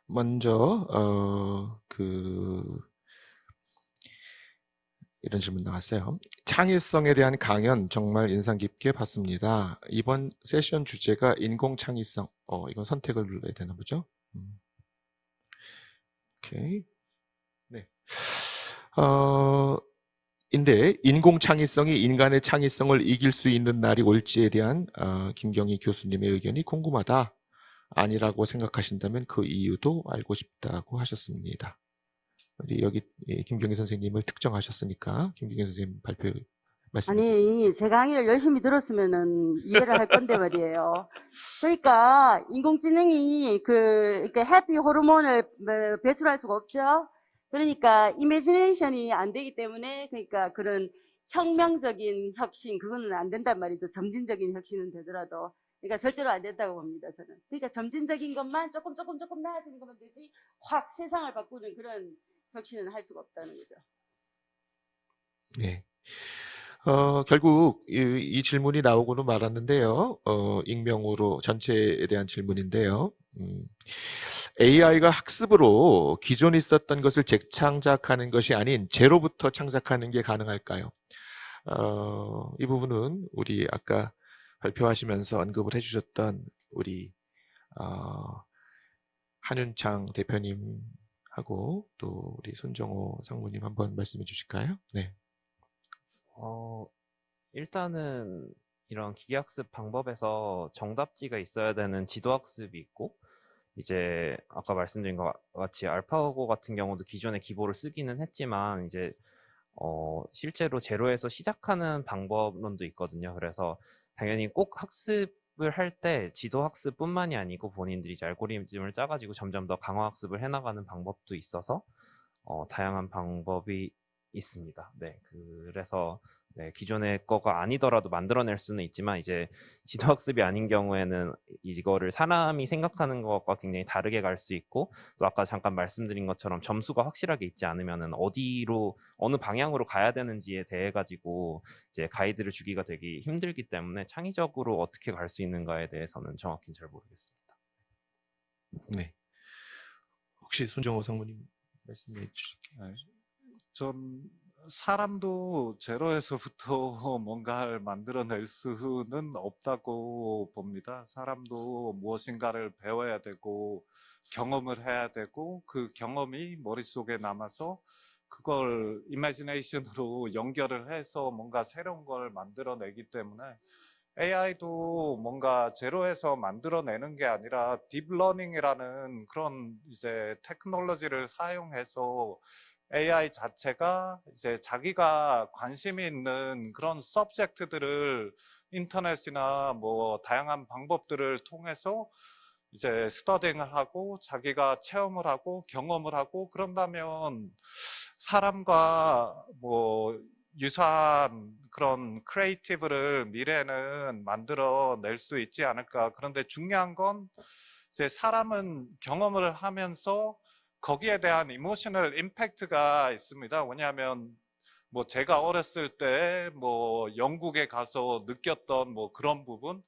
먼저 이런 질문 나왔어요. 창의성에 대한 강연 정말 인상 깊게 봤습니다. 이번 세션 주제가 인공 창의성. 이건 선택을 눌러야 되나 보죠? 오케이. 네. 인데 인공 창의성이 인간의 창의성을 이길 수 있는 날이 올지에 대한 김경희 교수님의 의견이 궁금하다. 아니라고 생각하신다면 그 이유도 알고 싶다고 하셨습니다. 우리 여기 김경희 선생님을 특정하셨으니까 김경희 선생님 발표 말씀해 주세요. 아니, 제 강의를 열심히 들었으면은 이해를 할 건데 말이에요. 그러니까 인공지능이 이렇게 해피 호르몬을 배출할 수가 없죠. 그러니까 이미지네이션이 안 되기 때문에 그러니까 그런 혁명적인 혁신 그거는 안 된단 말이죠. 점진적인 혁신은 되더라도. 그러니까 절대로 안 된다고 봅니다, 저는. 그러니까 점진적인 것만 조금 나아지는 것만 되지 확 세상을 바꾸는 그런 혁신은 할 수가 없다는 거죠. 네. 결국 이 질문이 나오고는 말았는데요. 익명으로 전체에 대한 질문인데요. AI가 학습으로 기존에 있었던 것을 재창작하는 것이 아닌 제로부터 창작하는 게 가능할까요? 이 부분은 우리 아까 발표하시면서 언급을 해주셨던 우리 한윤창 대표님하고 또 우리 손정호 상무님 한번 말씀해 주실까요? 네. 일단은 이런 기계학습 방법에서 정답지가 있어야 되는 지도학습이 있고, 이제 아까 말씀드린 것 같이 알파고 같은 경우도 기존에 기보를 쓰기는 했지만 이제 실제로 제로에서 시작하는 방법론도 있거든요. 그래서 당연히 꼭 학습을 할 때 지도학습뿐만이 아니고 본인들이 이제 알고리즘을 짜가지고 점점 더 강화학습을 해나가는 방법도 있어서 다양한 방법이 있습니다. 네, 그래서 네, 기존의 거가 아니더라도 만들어낼 수는 있지만 이제 지도학습이 아닌 경우에는 이거를 사람이 생각하는 것과 굉장히 다르게 갈 수 있고, 또 아까 잠깐 말씀드린 것처럼 점수가 확실하게 있지 않으면은 어느 방향으로 가야 되는지에 대해 가지고 이제 가이드를 주기가 되게 힘들기 때문에 창의적으로 어떻게 갈 수 있는가에 대해서는 정확히는 잘 모르겠습니다. 네. 혹시 손정호 상무님 말씀해 주실게요. 네. 전 사람도 제로에서부터 뭔가를 만들어낼 수는 없다고 봅니다. 사람도 무엇인가를 배워야 되고 경험을 해야 되고 그 경험이 머릿속에 남아서 그걸 이미지네이션으로 연결을 해서 뭔가 새로운 걸 만들어내기 때문에 AI도 뭔가 제로에서 만들어내는 게 아니라 딥러닝이라는 그런 이제 테크놀로지를 사용해서 AI 자체가 이제 자기가 관심이 있는 그런 서브젝트들을 인터넷이나 뭐 다양한 방법들을 통해서 이제 스터딩을 하고 자기가 체험을 하고 경험을 하고 그런다면 사람과 뭐 유사한 그런 크리에이티브를 미래에는 만들어낼 수 있지 않을까. 그런데 중요한 건 이제 사람은 경험을 하면서 거기에 대한 이모셔널 임팩트가 있습니다. 왜냐하면 뭐 제가 어렸을 때 뭐 영국에 가서 느꼈던 뭐 그런 부분,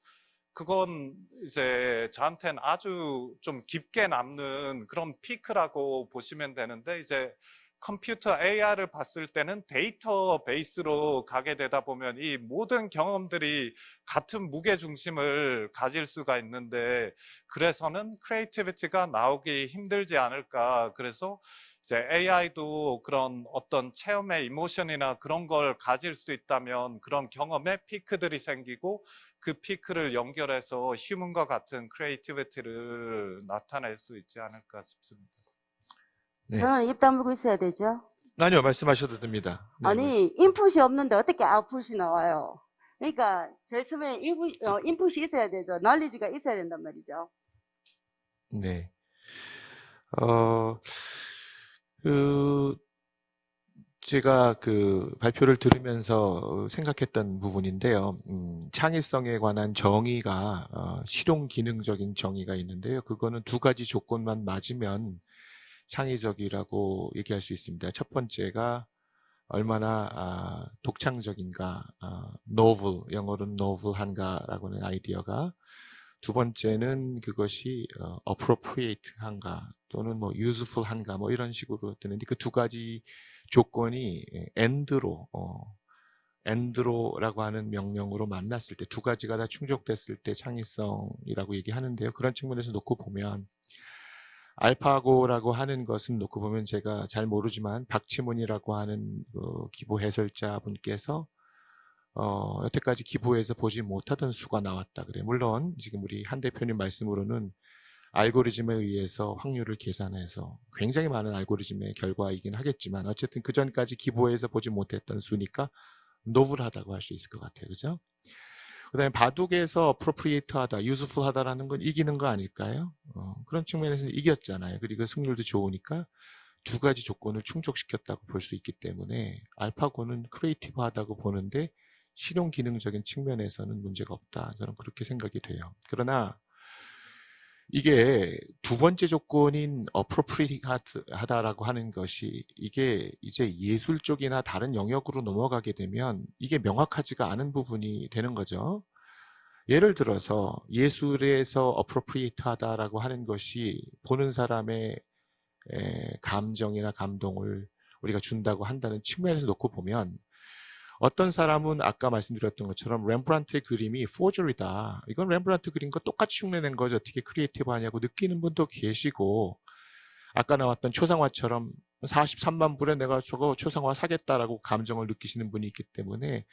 그건 이제 저한테는 아주 좀 깊게 남는 그런 피크라고 보시면 되는데, 이제 컴퓨터 AI를 봤을 때는 데이터베이스로 가게 되다 보면 이 모든 경험들이 같은 무게 중심을 가질 수가 있는데, 그래서는 크리에이티비티가 나오기 힘들지 않을까. 그래서 이제 AI도 그런 어떤 체험의 이모션이나 그런 걸 가질 수 있다면 그런 경험의 피크들이 생기고 그 피크를 연결해서 휴먼과 같은 크리에이티비티를 나타낼 수 있지 않을까 싶습니다. 네. 저는 입 다물고 있어야 되죠. 아니요, 말씀하셔도 됩니다. 네, 아니, 인풋이 없는데 어떻게 아웃풋이 나와요? 그러니까 제일 처음에 인풋이 있어야 되죠. knowledge가 있어야 된단 말이죠. 네. 제가 그 발표를 들으면서 생각했던 부분인데요. 창의성에 관한 정의가 실용 기능적인 정의가 있는데요. 그거는 두 가지 조건만 맞으면 창의적이라고 얘기할 수 있습니다. 첫 번째가 얼마나 독창적인가, novel, 영어로는 novel한가라고는 아이디어가. 두 번째는 그것이 appropriate한가 또는 뭐 useful한가 뭐 이런 식으로 되는데 그 두 가지 조건이 and로라고 하는 명령으로 만났을 때 두 가지가 다 충족됐을 때 창의성이라고 얘기하는데요. 그런 측면에서 놓고 보면 알파고라고 하는 것은 놓고 보면 제가 잘 모르지만 박치문이라고 하는 기부 해설자 분께서 여태까지 기부해서 보지 못하던 수가 나왔다 그래요. 물론 지금 우리 한 대표님 말씀으로는 알고리즘에 의해서 확률을 계산해서 굉장히 많은 알고리즘의 결과이긴 하겠지만 어쨌든 그 전까지 기부해서 보지 못했던 수니까 노블하다고 할 수 있을 것 같아요. 그죠? 그 다음에 바둑에서 appropriate하다, useful하다라는 건 이기는 거 아닐까요? 그런 측면에서는 이겼잖아요. 그리고 승률도 좋으니까 두 가지 조건을 충족시켰다고 볼 수 있기 때문에 알파고는 크리에이티브하다고 보는데 실용 기능적인 측면에서는 문제가 없다. 저는 그렇게 생각이 돼요. 그러나 이게 두 번째 조건인 appropriate하다라고 하는 것이 이게 이제 예술 쪽이나 다른 영역으로 넘어가게 되면 이게 명확하지가 않은 부분이 되는 거죠. 예를 들어서 예술에서 appropriate하다라고 하는 것이 보는 사람의 감정이나 감동을 우리가 준다고 한다는 측면에서 놓고 보면 어떤 사람은 아까 말씀드렸던 것처럼 렘브란트의 그림이 forgery다. 이건 렘브란트 그림과 똑같이 흉내낸 거죠. 어떻게 크리에이티브하냐고 느끼는 분도 계시고 아까 나왔던 초상화처럼 43만 불에 내가 저거 초상화 사겠다라고 감정을 느끼시는 분이 있기 때문에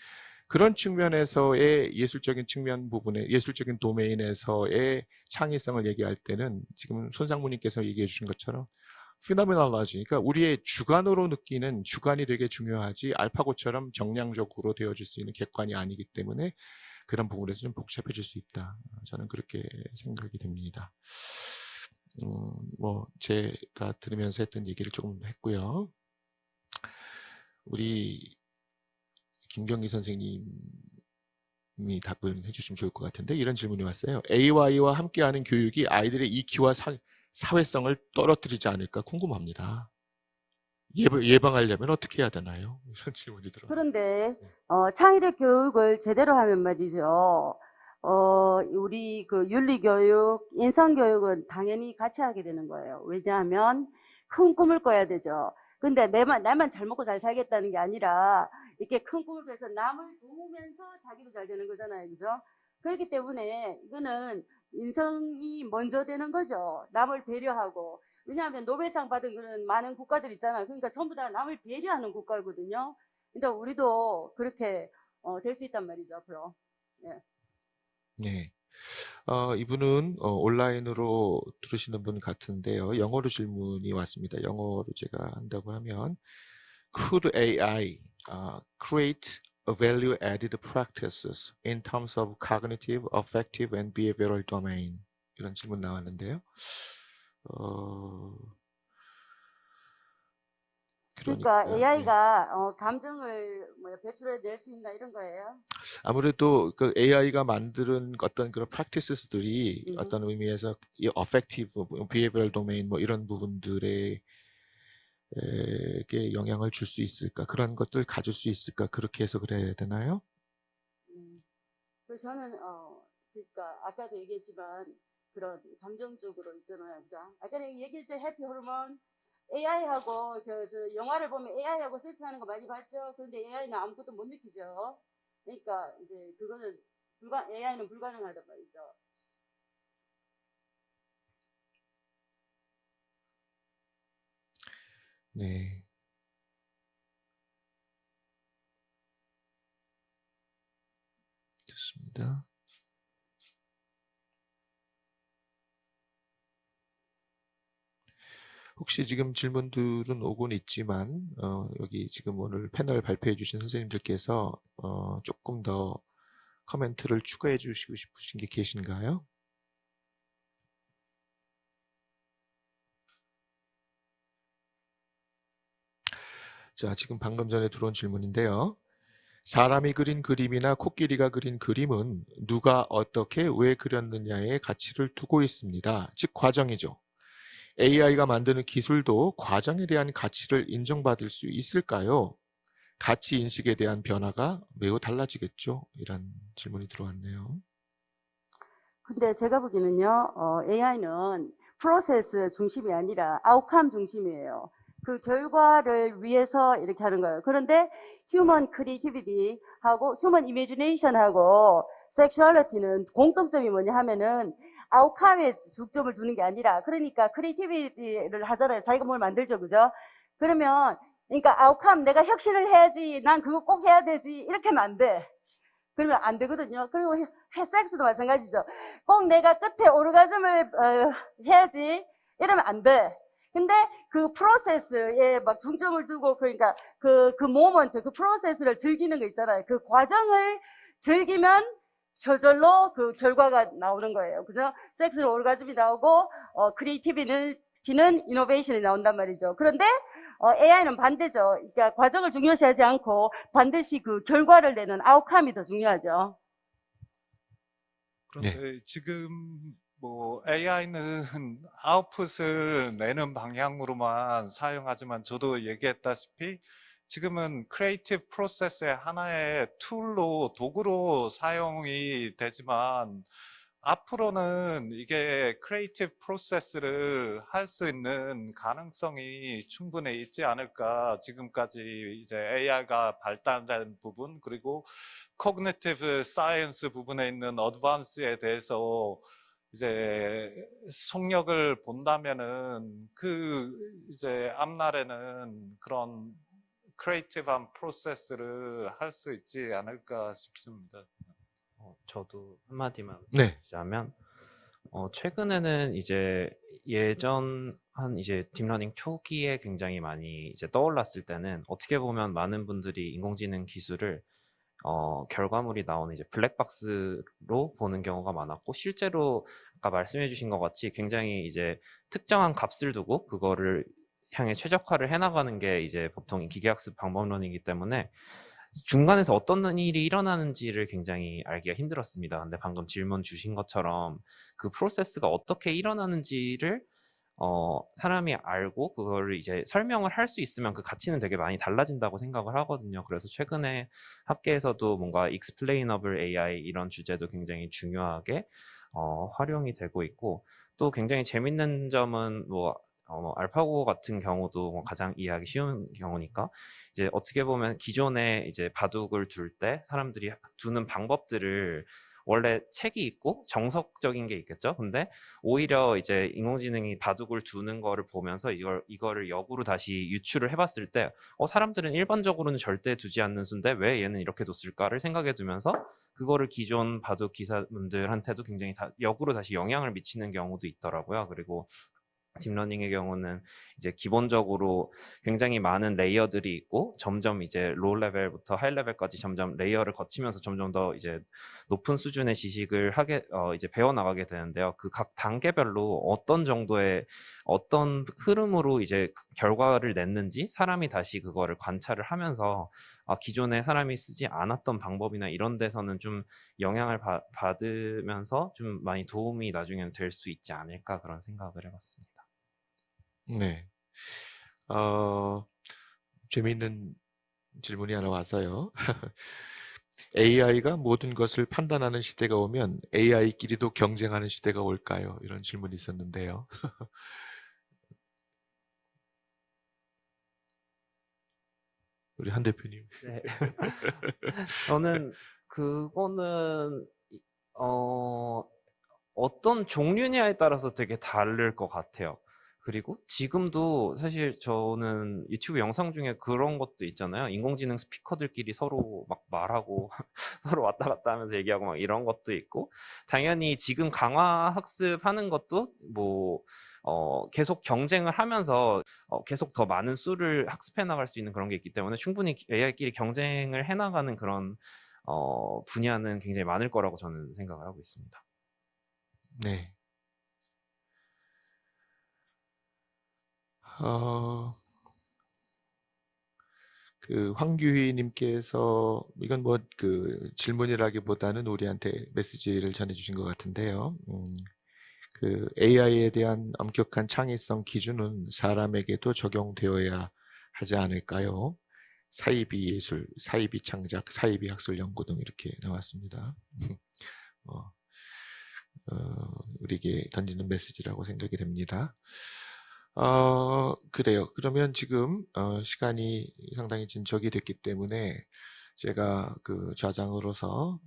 그런 측면에서의 예술적인 측면 부분에 예술적인 도메인에서의 창의성을 얘기할 때는 지금 손상무님께서 얘기해 주신 것처럼 phenomenology, 그러니까 우리의 주관으로 느끼는 주관이 되게 중요하지 알파고처럼 정량적으로 되어질 수 있는 객관이 아니기 때문에 그런 부분에서 좀 복잡해질 수 있다. 저는 그렇게 생각이 됩니다. 뭐 제가 들으면서 했던 얘기를 조금 했고요. 우리 김경기 선생님이 답을 해주시면 좋을 것 같은데 이런 질문이 왔어요. AI와 함께하는 교육이 아이들의 EQ와 사회성을 떨어뜨리지 않을까 궁금합니다. 예방하려면 어떻게 해야 되나요? 이런 질문이 들어요. 그런데 창의력 교육을 제대로 하면 말이죠. 우리 그 윤리교육, 인성교육은 당연히 같이 하게 되는 거예요. 왜냐하면 큰 꿈을 꿔야 되죠. 근데 나만 잘 먹고 잘 살겠다는 게 아니라 이렇게 큰 꿈을 꿔서 남을 도우면서 자기도 잘 되는 거잖아요. 그죠? 그렇기 때문에 이거는 인성이 먼저 되는 거죠. 남을 배려하고. 왜냐하면 노벨상 받은 그런 많은 국가들 있잖아요. 그러니까 전부 다 남을 배려하는 국가거든요. 그러니까 우리도 그렇게 될 수 있단 말이죠, 앞으로. 예. 네. 이분은 온라인으로 들으시는 분 같은데요. 영어로 질문이 왔습니다. 영어로 제가 한다고 하면 Could AI create a value-added practices in terms of cognitive, affective, and behavioral domain? 이런 질문 나왔는데요. 그러니까 네. AI가 감정을 배출해낼 수 있나 이런 거예요. 아무래도 그 AI가 만드는 어떤 그런 practices들이 어떤 의미에서 이 affective, behavioral domain 뭐 이런 부분들에 게 영향을 줄 수 있을까? 그런 것들 가질 수 있을까? 그렇게 해서 그래야 되나요? 그래서 저는 그러니까 아까도 얘기했지만 그런 감정적으로 있잖아요, 그죠? 아까 얘기했죠, 해피 호르몬. AI하고 저 영화를 보면 AI하고 섹스하는 거 많이 봤죠. 그런데 AI는 아무것도 못 느끼죠. 그러니까 이제 그거는 AI는 불가능하단 말이죠. 네. 좋습니다. 혹시 지금 질문들은 오곤 있지만 여기 지금 오늘 패널 발표해 주신 선생님들께서 조금 더 코멘트를 추가해 주시고 싶으신 게 계신가요? 자, 지금 방금 전에 들어온 질문인데요. 사람이 그린 그림이나 코끼리가 그린 그림은 누가 어떻게 왜 그렸느냐에 가치를 두고 있습니다. 즉 과정이죠. AI가 만드는 기술도 과정에 대한 가치를 인정받을 수 있을까요? 가치 인식에 대한 변화가 매우 달라지겠죠? 이런 질문이 들어왔네요. 근데 제가 보기에는요, AI는 프로세스 중심이 아니라 아웃컴 중심이에요. 그 결과를 위해서 이렇게 하는 거예요. 그런데 휴먼 크리에이티비티하고 휴먼 이미지네이션하고 섹슈얼리티는 공통점이 뭐냐 하면은 아웃컴에 중점을 두는 게 아니라, 그러니까 크리에이티비티를 하잖아요. 자기가 뭘 만들죠, 그죠? 그러면 그러니까 아웃컴, 내가 혁신을 해야지, 난 그거 꼭 해야 되지, 이렇게 하면 안 돼. 그러면 안 되거든요. 그리고 섹스도 마찬가지죠. 꼭 내가 끝에 오르가즘을 해야지, 이러면 안 돼. 근데 그 프로세스에 막 중점을 두고, 그러니까 그 모먼트, 그 프로세스를 즐기는 거 있잖아요. 그 과정을 즐기면 저절로 그 결과가 나오는 거예요. 그죠? 섹스는 오르가즘이 나오고, 크리에이티비티는 이노베이션이 나온단 말이죠. 그런데 AI는 반대죠. 그러니까 과정을 중요시하지 않고 반드시 그 결과를 내는 아웃컴이 더 중요하죠. 그런데 지금 뭐 AI는 아웃풋을 내는 방향으로만 사용하지만 저도 얘기했다시피 지금은 크리에이티브 프로세스의 하나의 툴로, 도구로 사용이 되지만 앞으로는 이게 크리에이티브 프로세스를 할 수 있는 가능성이 충분히 있지 않을까. 지금까지 이제 AI가 발달된 부분, 그리고 코그니티브 사이언스 부분에 있는 어드밴스에 대해서 이제 속력을 본다면은 그 이제 앞날에는 그런 크리에이티브한 프로세스를 할 수 있지 않을까 싶습니다. 저도 한마디만 네. 하자면, 최근에는 이제 예전 한 이제 딥러닝 초기에 굉장히 많이 이제 떠올랐을 때는 어떻게 보면 많은 분들이 인공지능 기술을 결과물이 나오는 이제 블랙박스로 보는 경우가 많았고, 실제로 아까 말씀해 주신 것 같이 굉장히 이제 특정한 값을 두고 그거를 향해 최적화를 해나가는 게 이제 보통 기계학습 방법론이기 때문에 중간에서 어떤 일이 일어나는지를 굉장히 알기가 힘들었습니다. 근데 방금 질문 주신 것처럼 그 프로세스가 어떻게 일어나는지를 사람이 알고 그거를 이제 설명을 할 수 있으면 그 가치는 되게 많이 달라진다고 생각을 하거든요. 그래서 최근에 학계에서도 뭔가 explainable AI 이런 주제도 굉장히 중요하게 활용이 되고 있고, 또 굉장히 재밌는 점은 뭐 알파고 같은 경우도 뭐 가장 이해하기 쉬운 경우니까, 이제 어떻게 보면 기존에 이제 바둑을 둘 때 사람들이 두는 방법들을 원래 책이 있고 정석적인 게 있겠죠. 근데 오히려 이제 인공지능이 바둑을 두는 거를 보면서 이거를 역으로 다시 유추를 해봤을 때, 사람들은 일반적으로는 절대 두지 않는 수인데 왜 얘는 이렇게 뒀을까를 생각해 두면서 그거를 기존 바둑 기사분들한테도 굉장히 역으로 다시 영향을 미치는 경우도 있더라고요. 그리고 딥러닝의 경우는 이제 기본적으로 굉장히 많은 레이어들이 있고, 점점 이제 로우 레벨부터 하이 레벨까지 점점 레이어를 거치면서 점점 더 이제 높은 수준의 지식을 이제 배워나가게 되는데요. 그 각 단계별로 어떤 정도의 어떤 흐름으로 이제 결과를 냈는지 사람이 다시 그거를 관찰을 하면서 기존에 사람이 쓰지 않았던 방법이나 이런 데서는 좀 영향을 받으면서 좀 많이 도움이 나중에는 될 수 있지 않을까, 그런 생각을 해봤습니다. 네. 재미있는 질문이 하나 와서요. AI가 모든 것을 판단하는 시대가 오면 AI끼리도 경쟁하는 시대가 올까요? 이런 질문이 있었는데요. 우리 한 대표님. 네. 저는 그거는 어떤 종류냐에 따라서 되게 다를 것 같아요. 그리고 지금도 사실 저는 유튜브 영상 중에 그런 것도 있잖아요. 인공지능 스피커들끼리 서로 막 말하고 서로 왔다 갔다 하면서 얘기하고 막 이런 것도 있고, 당연히 지금 강화 학습하는 것도 뭐 계속 경쟁을 하면서 계속 더 많은 수를 학습해 나갈 수 있는 그런 게 있기 때문에 충분히 AI끼리 경쟁을 해 나가는 그런 분야는 굉장히 많을 거라고 저는 생각을 하고 있습니다. 네. 그 황규희님께서 이건 뭐 그 질문이라기보다는 우리한테 메시지를 전해주신 것 같은데요. 그 AI에 대한 엄격한 창의성 기준은 사람에게도 적용되어야 하지 않을까요? 사이비 예술, 사이비 창작, 사이비 학술 연구 등 이렇게 나왔습니다. 우리에게 던지는 메시지라고 생각이 됩니다. 그래요. 그러면 지금 시간이 상당히 진척이 됐기 때문에 제가 그 좌장으로서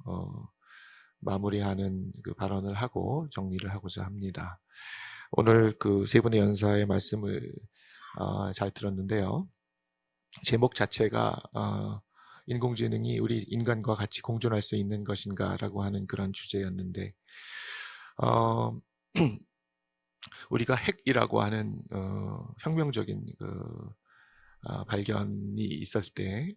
마무리하는 그 발언을 하고 정리를 하고자 합니다. 오늘 그 세 분의 연사의 말씀을 잘 들었는데요. 제목 자체가 인공지능이 우리 인간과 같이 공존할 수 있는 것인가라고 하는 그런 주제였는데 우리가 핵이라고 하는 혁명적인 발견이 있었을 때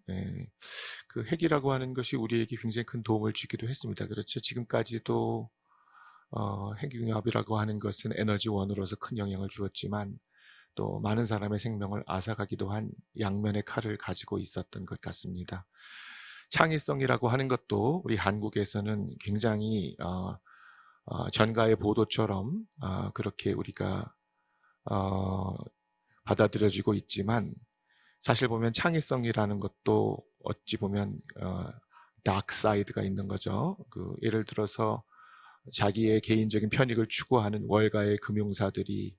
그 핵이라고 하는 것이 우리에게 굉장히 큰 도움을 주기도 했습니다. 그렇죠. 지금까지도 핵융합이라고 하는 것은 에너지원으로서 큰 영향을 주었지만 또 많은 사람의 생명을 앗아가기도 한 양면의 칼을 가지고 있었던 것 같습니다. 창의성이라고 하는 것도 우리 한국에서는 굉장히 전가의 보도처럼 그렇게 우리가 받아들여지고 있지만 사실 보면 창의성이라는 것도 어찌 보면 다크 사이드가 있는 거죠. 예를 들어서 자기의 개인적인 편익을 추구하는 월가의 금융사들이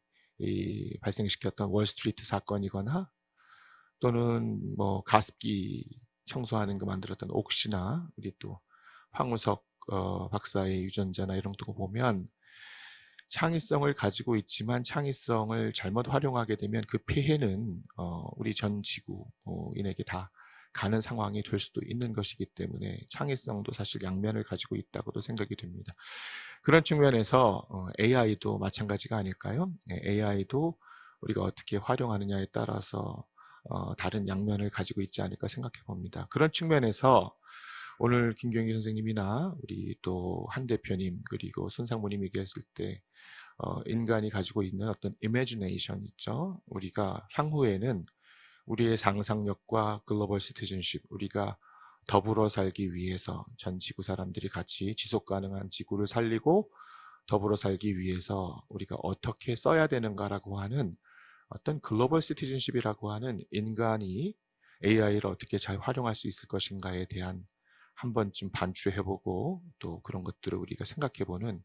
발생시켰던 월스트리트 사건이거나 또는 뭐 가습기 청소하는 거 만들었던 옥시나 우리 또 황우석 박사의 유전자나 이런 거 보면 창의성을 가지고 있지만 창의성을 잘못 활용하게 되면 그 폐해는 우리 전 지구인에게 다 가는 상황이 될 수도 있는 것이기 때문에 창의성도 사실 양면을 가지고 있다고도 생각이 됩니다. 그런 측면에서 AI도 마찬가지가 아닐까요? AI도 우리가 어떻게 활용하느냐에 따라서 다른 양면을 가지고 있지 않을까 생각해 봅니다. 그런 측면에서 오늘 김경희 선생님이나 우리 또 한 대표님 그리고 손상무님 얘기했을 때 인간이 가지고 있는 어떤 imagination 있죠. 우리가 향후에는 우리의 상상력과 글로벌 시티즌십, 우리가 더불어 살기 위해서 전 지구 사람들이 같이 지속 가능한 지구를 살리고 더불어 살기 위해서 우리가 어떻게 써야 되는가라고 하는 어떤 글로벌 시티즌십이라고 하는 인간이 AI를 어떻게 잘 활용할 수 있을 것인가에 대한 한 번쯤 반추해보고 또 그런 것들을 우리가 생각해보는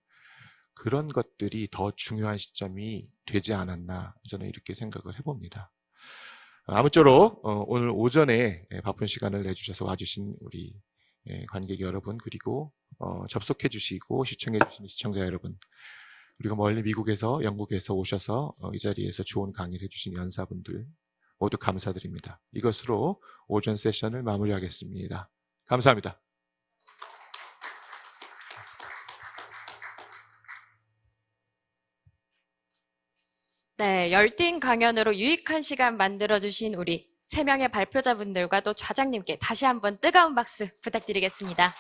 그런 것들이 더 중요한 시점이 되지 않았나 저는 이렇게 생각을 해봅니다. 아무쪼록 오늘 오전에 바쁜 시간을 내주셔서 와주신 우리 관객 여러분 그리고 접속해 주시고 시청해 주시는 시청자 여러분 그리고 멀리 미국에서 영국에서 오셔서 이 자리에서 좋은 강의를 해주신 연사분들 모두 감사드립니다. 이것으로 오전 세션을 마무리하겠습니다. 감사합니다. 네, 열띤 강연으로 유익한 시간 만들어주신 우리 3명의 발표자분들과 또 좌장님께 다시 한번 뜨거운 박수 부탁드리겠습니다.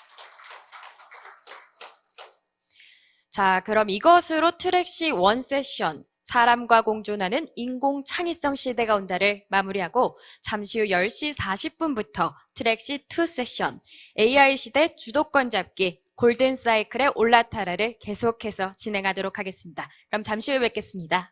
자, 그럼 이것으로 트랙 C 1 세션, 사람과 공존하는 인공 창의성 시대가 온다를 마무리하고 잠시 후 10시 40분부터 트랙 C 2 세션, AI 시대 주도권 잡기, 골든 사이클의 올라타라를 계속해서 진행하도록 하겠습니다. 그럼 잠시 후에 뵙겠습니다.